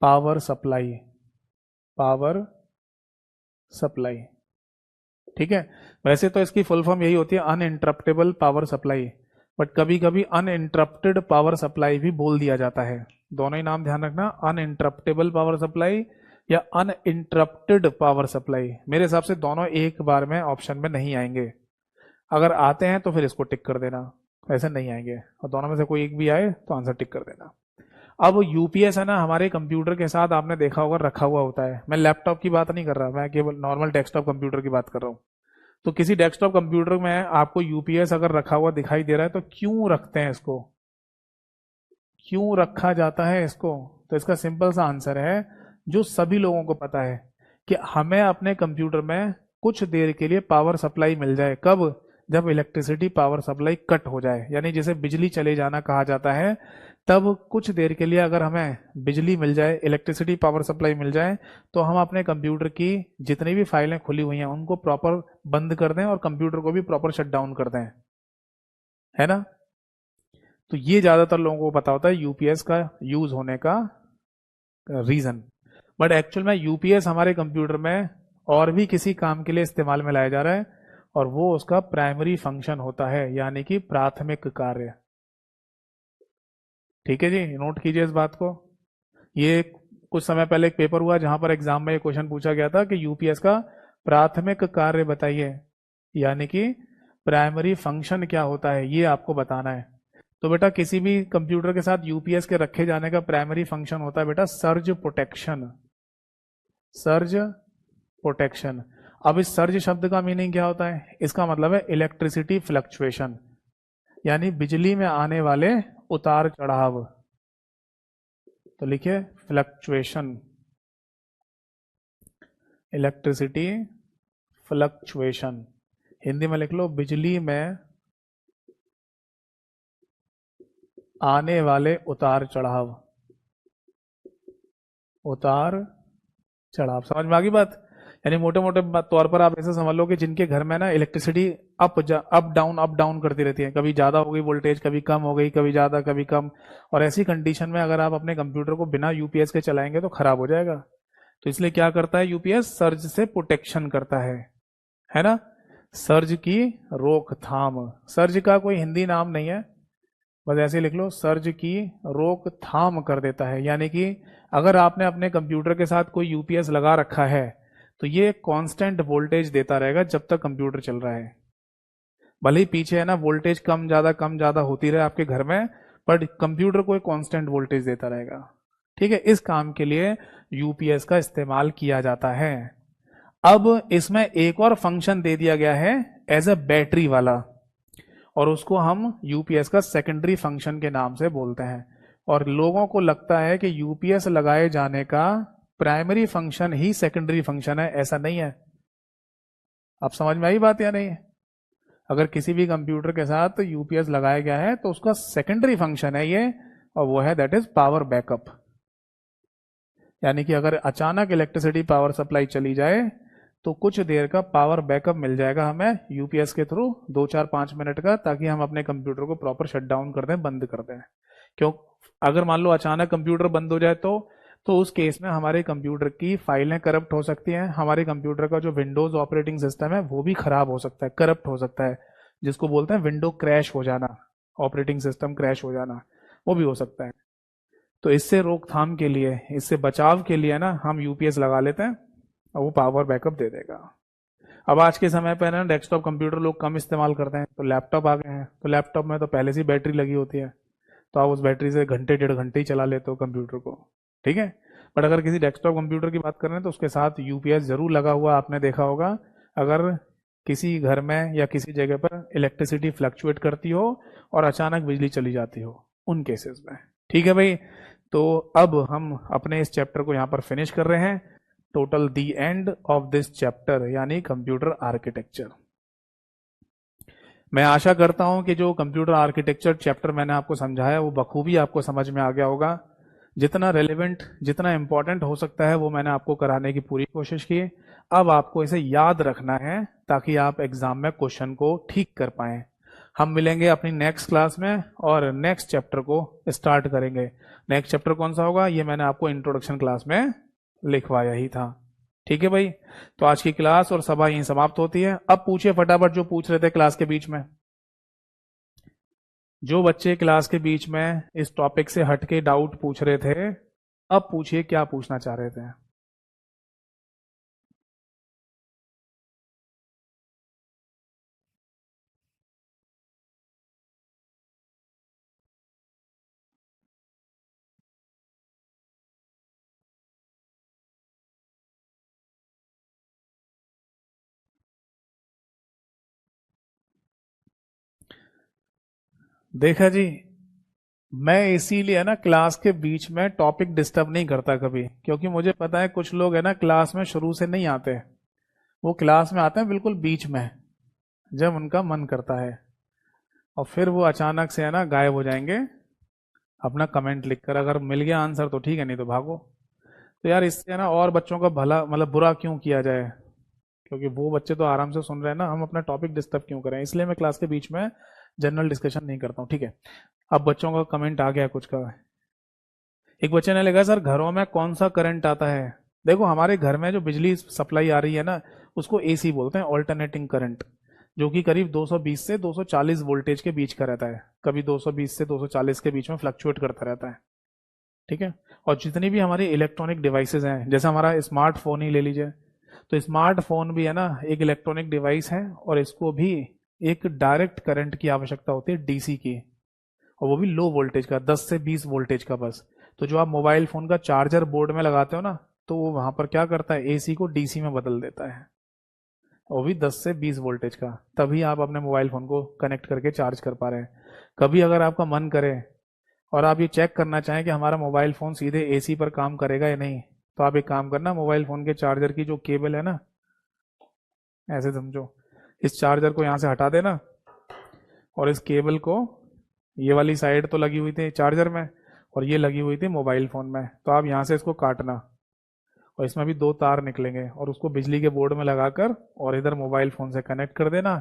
पावर सप्लाई। ठीक है, वैसे तो इसकी फुल फॉर्म यही होती है अनइंटरप्टेबल पावर सप्लाई, बट कभी कभी अनइंटरप्टेड पावर सप्लाई भी बोल दिया जाता है। दोनों ही नाम ध्यान रखना, अनइंटरप्टेबल पावर सप्लाई या अनइंटरप्टेड पावर सप्लाई। मेरे हिसाब से दोनों एक बार में ऑप्शन में नहीं आएंगे। अगर आते हैं तो फिर इसको टिक कर देना, ऐसे नहीं आएंगे, और दोनों में से कोई एक भी आए तो आंसर टिक कर देना। अब यूपीएस है ना, हमारे कंप्यूटर के साथ आपने देखा होगा रखा हुआ होता है। मैं लैपटॉप की बात नहीं कर रहा, मैं केवल नॉर्मल डेस्कटॉप कंप्यूटर की बात कर रहा हूँ। तो किसी डेस्कटॉप कंप्यूटर में आपको यूपीएस अगर रखा हुआ दिखाई दे रहा है तो क्यों रखते हैं इसको, क्यों रखा जाता है इसको? तो इसका सिंपल सा आंसर है, जो सभी लोगों को पता है कि हमें अपने कंप्यूटर में कुछ देर के लिए पावर सप्लाई मिल जाए। कब? जब इलेक्ट्रिसिटी पावर सप्लाई कट हो जाए, यानी जिसे बिजली चले जाना कहा जाता है। तब कुछ देर के लिए अगर हमें बिजली मिल जाए, इलेक्ट्रिसिटी पावर सप्लाई मिल जाए, तो हम अपने कंप्यूटर की जितनी भी फाइलें खुली हुई हैं उनको प्रॉपर बंद कर दें और कंप्यूटर को भी प्रॉपर शट डाउन कर दें, है ना। तो ये ज्यादातर लोगों को पता होता है यूपीएस का यूज होने का रीजन। बट एक्चुअल में यूपीएस हमारे कंप्यूटर में और भी किसी काम के लिए इस्तेमाल में लाया जा रहा है, और वो उसका प्राइमरी फंक्शन होता है, यानी कि प्राथमिक कार्य। ठीक है जी, नोट कीजिए इस बात को। ये कुछ समय पहले एक पेपर हुआ जहां पर एग्जाम में ये क्वेश्चन पूछा गया था कि यूपीएस का प्राथमिक कार्य बताइए, यानी कि प्राइमरी फंक्शन क्या होता है, ये आपको बताना है। तो बेटा किसी भी कंप्यूटर के साथ यूपीएस के रखे जाने का प्राइमरी फंक्शन होता है बेटा सर्ज प्रोटेक्शन। Surge protection. अब इस सर्ज शब्द का मीनिंग क्या होता है? इसका मतलब है इलेक्ट्रिसिटी फ्लक्चुएशन, यानी बिजली में आने वाले उतार चढ़ाव। तो लिखिए फ्लक्चुएशन, इलेक्ट्रिसिटी फ्लक्चुएशन। हिंदी में लिख लो बिजली में आने वाले उतार चढ़ाव। उतार चढ़ाव समझ में आ गई बात? यानी मोटे मोटे तौर पर आप ऐसे समझ लो कि जिनके घर में ना इलेक्ट्रिसिटी अप डाउन करती रहती है, कभी ज्यादा हो गई वोल्टेज, कभी कम हो गई, कभी ज्यादा कभी कम, और ऐसी कंडीशन में अगर आप अपने कंप्यूटर को बिना यूपीएस के चलाएंगे तो खराब हो जाएगा। तो इसलिए क्या करता है यूपीएस? सर्ज से प्रोटेक्शन करता है ना। सर्ज की रोकथाम। सर्ज का कोई हिंदी नाम नहीं है, बस ऐसे लिख लो, सर्ज की रोकथाम कर देता है। यानी कि अगर आपने अपने कंप्यूटर के साथ कोई यूपीएस लगा रखा है तो ये कांस्टेंट वोल्टेज देता रहेगा जब तक कंप्यूटर चल रहा है। भले ही पीछे है ना वोल्टेज कम ज्यादा होती रहे आपके घर में, पर कंप्यूटर को एक कांस्टेंट वोल्टेज देता रहेगा। ठीक है, इस काम के लिए यूपीएस का इस्तेमाल किया जाता है। अब इसमें एक और फंक्शन दे दिया गया है एज अ बैटरी वाला, और उसको हम यूपीएस का सेकेंडरी फंक्शन के नाम से बोलते हैं। और लोगों को लगता है कि यूपीएस लगाए जाने का प्राइमरी फंक्शन ही सेकेंडरी फंक्शन है, ऐसा नहीं है। आप समझ में आई बात या नहीं? अगर किसी भी कंप्यूटर के साथ यूपीएस लगाया गया है तो उसका सेकेंडरी फंक्शन है ये, और वो है दैट इज पावर बैकअप। यानी कि अगर अचानक इलेक्ट्रिसिटी पावर सप्लाई चली जाए तो कुछ देर का पावर बैकअप मिल जाएगा हमें यूपीएस के थ्रू, 2-4-5 मिनट का, ताकि हम अपने कंप्यूटर को प्रॉपर शट डाउन कर दें, बंद कर दें। क्यों? अगर मान लो अचानक कंप्यूटर बंद हो जाए तो उस केस में हमारे कंप्यूटर की फाइलें करप्ट हो सकती हैं, हमारे कंप्यूटर का जो विंडोज ऑपरेटिंग सिस्टम है वो भी खराब हो सकता है, करप्ट हो सकता है, जिसको बोलते हैं विंडो क्रैश हो जाना, ऑपरेटिंग सिस्टम क्रैश हो जाना, वो भी हो सकता है। तो इससे रोकथाम के लिए, इससे बचाव के लिए ना हम यूपीएस लगा लेते हैं और वो पावर बैकअप दे देगा। अब आज के समय पर ना डेस्कटॉप कंप्यूटर लोग कम इस्तेमाल करते हैं, तो लैपटॉप आ गए हैं। तो लैपटॉप में तो पहले से बैटरी लगी होती है, तो आप उस बैटरी से घंटे 1.5 घंटे ही चला लेते हो कंप्यूटर को। ठीक है, बट अगर किसी डेस्कटॉप कंप्यूटर की बात कर रहे हैं तो उसके साथ यूपीएस जरूर लगा हुआ आपने देखा होगा। अगर किसी घर में या किसी जगह पर इलेक्ट्रिसिटी फ्लक्चुएट करती हो और अचानक बिजली चली जाती हो, उन केसेस में। ठीक है भाई, तो अब हम अपने इस चैप्टर को यहाँ पर फिनिश कर रहे हैं। Total the end of this chapter, यानी कंप्यूटर आर्किटेक्चर। मैं आशा करता हूं कि जो कंप्यूटर आर्किटेक्चर चैप्टर मैंने आपको समझाया वो बखूबी आपको समझ में आ गया होगा। जितना रेलेवेंट, जितना इंपॉर्टेंट हो सकता है वो मैंने आपको कराने की पूरी कोशिश की। अब आपको इसे याद रखना है ताकि आप एग्जाम में क्वेश्चन को ठीक कर पाएं। हम मिलेंगे अपनी नेक्स्ट क्लास में और नेक्स्ट चैप्टर को स्टार्ट करेंगे। नेक्स्ट चैप्टर कौन सा होगा ये मैंने आपको इंट्रोडक्शन क्लास में लिखवाया ही था। ठीक है भाई, तो आज की क्लास और सभा यहीं समाप्त होती है। अब पूछिए फटाफट जो पूछ रहे थे क्लास के बीच में। जो बच्चे क्लास के बीच में इस टॉपिक से हटके डाउट पूछ रहे थे, अब पूछिए क्या पूछना चाह रहे थे। देखा जी, मैं इसीलिए ना क्लास के बीच में टॉपिक डिस्टर्ब नहीं करता कभी, क्योंकि मुझे पता है कुछ लोग है ना क्लास में शुरू से नहीं आते। वो क्लास में आते हैं बिल्कुल बीच में, जब उनका मन करता है, और फिर वो अचानक से है ना गायब हो जाएंगे अपना कमेंट लिखकर। अगर मिल गया आंसर तो ठीक है, नहीं तो भागो। तो यार इससे है ना और बच्चों का भला मतलब बुरा क्यों किया जाए, क्योंकि वो बच्चे तो आराम से सुन रहे हैं ना, हम अपना टॉपिक डिस्टर्ब क्यों करें। इसलिए मैं क्लास के बीच में जनरल डिस्कशन नहीं करता हूँ, ठीक है। अब बच्चों का कमेंट आ गया कुछ का। एक बच्चे ने लिखा सर घरों में कौन सा करंट आता है। देखो हमारे घर में जो बिजली सप्लाई आ रही है ना उसको एसी बोलते हैं, ऑल्टरनेटिंग करंट, जो कि करीब 220 से 240 वोल्टेज के बीच का रहता है। कभी 220 से 240 के बीच में फ्लक्चुएट करता रहता है, ठीक है। और जितनी भी हमारी इलेक्ट्रॉनिक डिवाइसेज हैं, जैसे हमारा स्मार्टफोन ही ले लीजिए, तो स्मार्टफोन भी है ना एक इलेक्ट्रॉनिक डिवाइस है, और इसको भी एक डायरेक्ट करंट की आवश्यकता होती है, डीसी की, और वो भी लो वोल्टेज का, 10 से 20 वोल्टेज का बस। तो जो आप मोबाइल फोन का चार्जर बोर्ड में लगाते हो ना, तो वो वहां पर क्या करता है, एसी को डीसी में बदल देता है, वो भी 10 से 20 वोल्टेज का। तभी आप अपने मोबाइल फोन को कनेक्ट करके चार्ज कर पा रहे हैं। कभी अगर आपका मन करे और आप ये चेक करना चाहें कि हमारा मोबाइल फोन सीधे एसी पर काम करेगा या नहीं, तो आप एक काम करना, मोबाइल फोन के चार्जर की जो केबल है ना, ऐसे समझो, इस चार्जर को यहाँ से हटा देना, और इस केबल को, ये वाली साइड तो लगी हुई थी चार्जर में और ये लगी हुई थी मोबाइल फोन में, तो आप यहाँ से इसको काटना, और इसमें भी दो तार निकलेंगे, और उसको बिजली के बोर्ड में लगाकर और इधर मोबाइल फोन से कनेक्ट कर देना।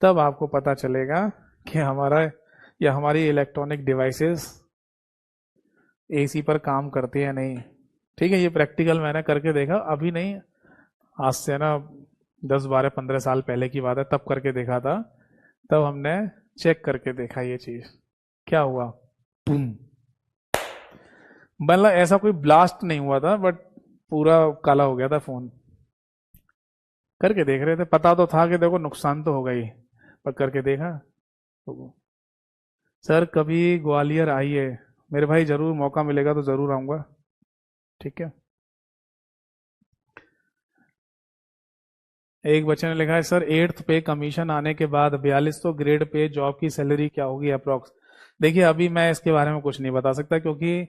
तब आपको पता चलेगा कि हमारा या हमारी इलेक्ट्रॉनिक डिवाइसेस एसी पर काम करती है नहीं। ठीक है, ये प्रैक्टिकल मैंने करके देखा, अभी नहीं, आज से ना 10 12 15 साल पहले की बात है, तब करके देखा था। तब हमने चेक करके देखा ये चीज, क्या हुआ, बूम। मतलब ऐसा कोई ब्लास्ट नहीं हुआ था, बट पूरा काला हो गया था फोन। करके देख रहे थे, पता तो था कि देखो नुकसान तो होगा ही, पर करके देखा तो। सर कभी ग्वालियर आइए मेरे भाई, जरूर मौका मिलेगा तो जरूर आऊंगा, ठीक है। एक बच्चे ने लिखा है सर 8th पे कमीशन आने के बाद 4200 ग्रेड पे जॉब की सैलरी क्या होगी अप्रोक्स। देखिए अभी मैं इसके बारे में कुछ नहीं बता सकता, क्योंकि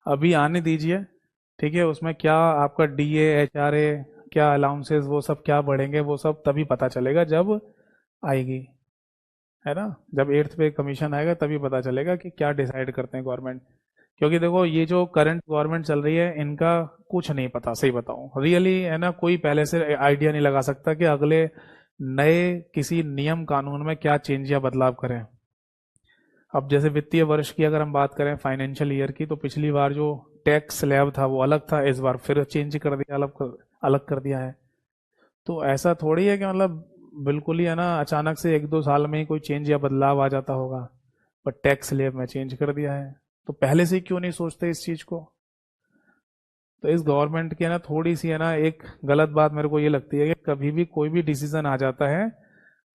अभी आने दीजिए, ठीक है। उसमें क्या आपका डीए एचआरए क्या अलाउंसेस वो सब क्या बढ़ेंगे, वो सब तभी पता चलेगा जब आएगी, है ना। जब 8th पे कमीशन आएगा तभी पता चलेगा कि क्या डिसाइड करते हैं गवर्नमेंट। क्योंकि देखो ये जो करंट गवर्नमेंट चल रही है इनका कुछ नहीं पता, सही बताऊं रियली, है ना। कोई पहले से आइडिया नहीं लगा सकता कि अगले नए किसी नियम कानून में क्या चेंज या बदलाव करें। अब जैसे वित्तीय वर्ष की अगर हम बात करें, फाइनेंशियल ईयर की, तो पिछली बार जो टैक्स स्लैब था वो अलग था, इस बार फिर चेंज कर दिया, अलग कर दिया है। तो ऐसा थोड़ी है कि मतलब बिल्कुल ही है ना अचानक से 1 2 साल में ही कोई चेंज या बदलाव आ जाता होगा। पर टैक्स स्लैब में चेंज कर दिया है, तो पहले से ही क्यों नहीं सोचते इस चीज को। तो इस गवर्नमेंट की है ना थोड़ी सी है ना एक गलत बात मेरे को ये लगती है कि कभी भी कोई भी डिसीजन आ जाता है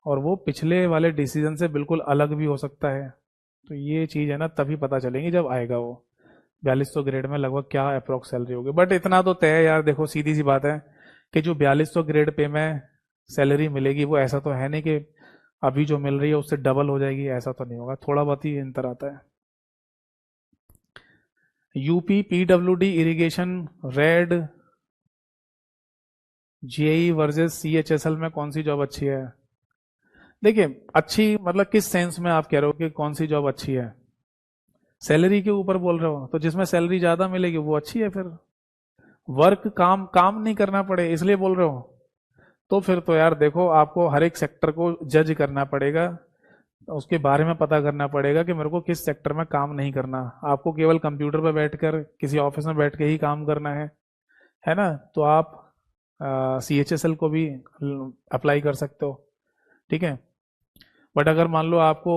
और वो पिछले वाले डिसीजन से बिल्कुल अलग भी हो सकता है। तो ये चीज है ना तभी पता चलेगी जब आएगा वो 4200 ग्रेड में लगभग क्या अप्रोक्स सैलरी होगी। बट इतना तो तय है यार, देखो सीधी सी बात है कि जो 4200 ग्रेड पे में सैलरी मिलेगी वो ऐसा तो है नहीं कि अभी जो मिल रही है उससे डबल हो जाएगी, ऐसा तो नहीं होगा, थोड़ा बहुत ही अंतर आता है। यूपी पीडब्ल्यूडी इरिगेशन रेड जेई वर्सेस सीएचएसएल में कौन सी जॉब अच्छी है। देखिए अच्छी मतलब किस सेंस में आप कह रहे हो कि कौन सी जॉब अच्छी है? सैलरी के ऊपर बोल रहे हो? तो जिसमें सैलरी ज्यादा मिलेगी वो अच्छी है फिर। वर्क काम काम नहीं करना पड़े इसलिए बोल रहे हो? तो फिर तो यार देखो, आपको हर एक सेक्टर को जज करना पड़ेगा, उसके बारे में पता करना पड़ेगा कि मेरे को किस सेक्टर में काम नहीं करना। आपको केवल कंप्यूटर पर बैठकर किसी ऑफिस में बैठ के ही काम करना है ना? तो आप CHSL को भी अप्लाई कर सकते हो, ठीक है। बट अगर मान लो आपको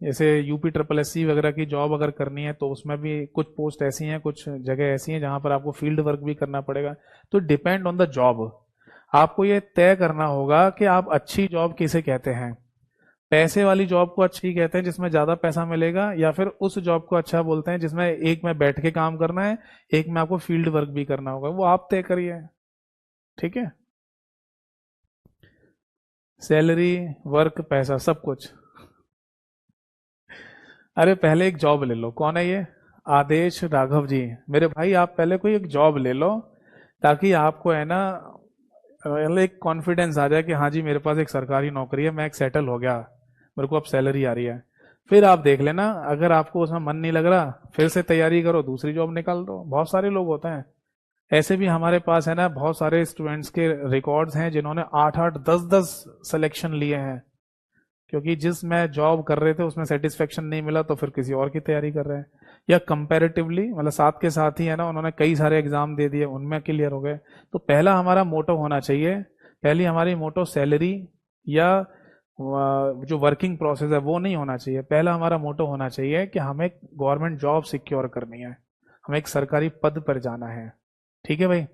जैसे UPSSC वगैरह की जॉब अगर करनी है तो उसमें भी कुछ पोस्ट ऐसी हैं, कुछ जगह ऐसी हैं जहां पर आपको फील्ड वर्क भी करना पड़ेगा। तो डिपेंड ऑन द जॉब। आपको ये तय करना होगा कि आप अच्छी जॉब किसे कहते हैं। पैसे वाली जॉब को अच्छी कहते हैं जिसमें ज्यादा पैसा मिलेगा, या फिर उस जॉब को अच्छा बोलते हैं जिसमें एक में बैठ के काम करना है, एक में आपको फील्ड वर्क भी करना होगा। वो आप तय करिए, ठीक है। सैलरी, वर्क, पैसा, सब कुछ। अरे पहले एक जॉब ले लो। कौन है ये? आदेश राघव जी। मेरे भाई आप पहले कोई एक जॉब ले लो, ताकि आपको है ना मतलब एक कॉन्फिडेंस आ जाए कि हाँ जी मेरे पास एक सरकारी नौकरी है, मैं एक सेटल हो गया, मेरे को अब सैलरी आ रही है। फिर आप देख लेना, अगर आपको उसमें मन नहीं लग रहा फिर से तैयारी करो, दूसरी जॉब निकाल दो। बहुत सारे लोग होते हैं ऐसे भी हमारे पास, है ना। बहुत सारे स्टूडेंट्स के रिकॉर्ड्स हैं जिन्होंने 8-8 10-10 सिलेक्शन लिए हैं, क्योंकि जिसमें जॉब कर रहे थे उसमें सेटिस्फेक्शन नहीं मिला तो फिर किसी और की तैयारी कर रहे हैं। या कंपैरेटिवली मतलब साथ के साथ ही, है ना, उन्होंने कई सारे एग्जाम दे दिए, उनमें क्लियर हो गए। तो पहला हमारा मोटो होना चाहिए, पहली हमारी मोटो सैलरी या जो वर्किंग प्रोसेस है वो नहीं होना चाहिए। पहला हमारा मोटो होना चाहिए कि हमें गवर्नमेंट जॉब सिक्योर करनी है, हमें एक सरकारी पद पर जाना है। ठीक है भाई,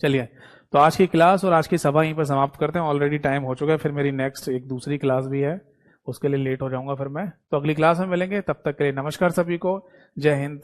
चलिए। तो आज की क्लास और आज की सभा यहीं पर समाप्त करते हैं, ऑलरेडी टाइम हो चुका है। फिर मेरी नेक्स्ट एक दूसरी क्लास भी है, उसके लिए लेट हो जाऊंगा फिर मैं। तो अगली क्लास में मिलेंगे, तब तक के लिए नमस्कार सभी को। जय हिंद।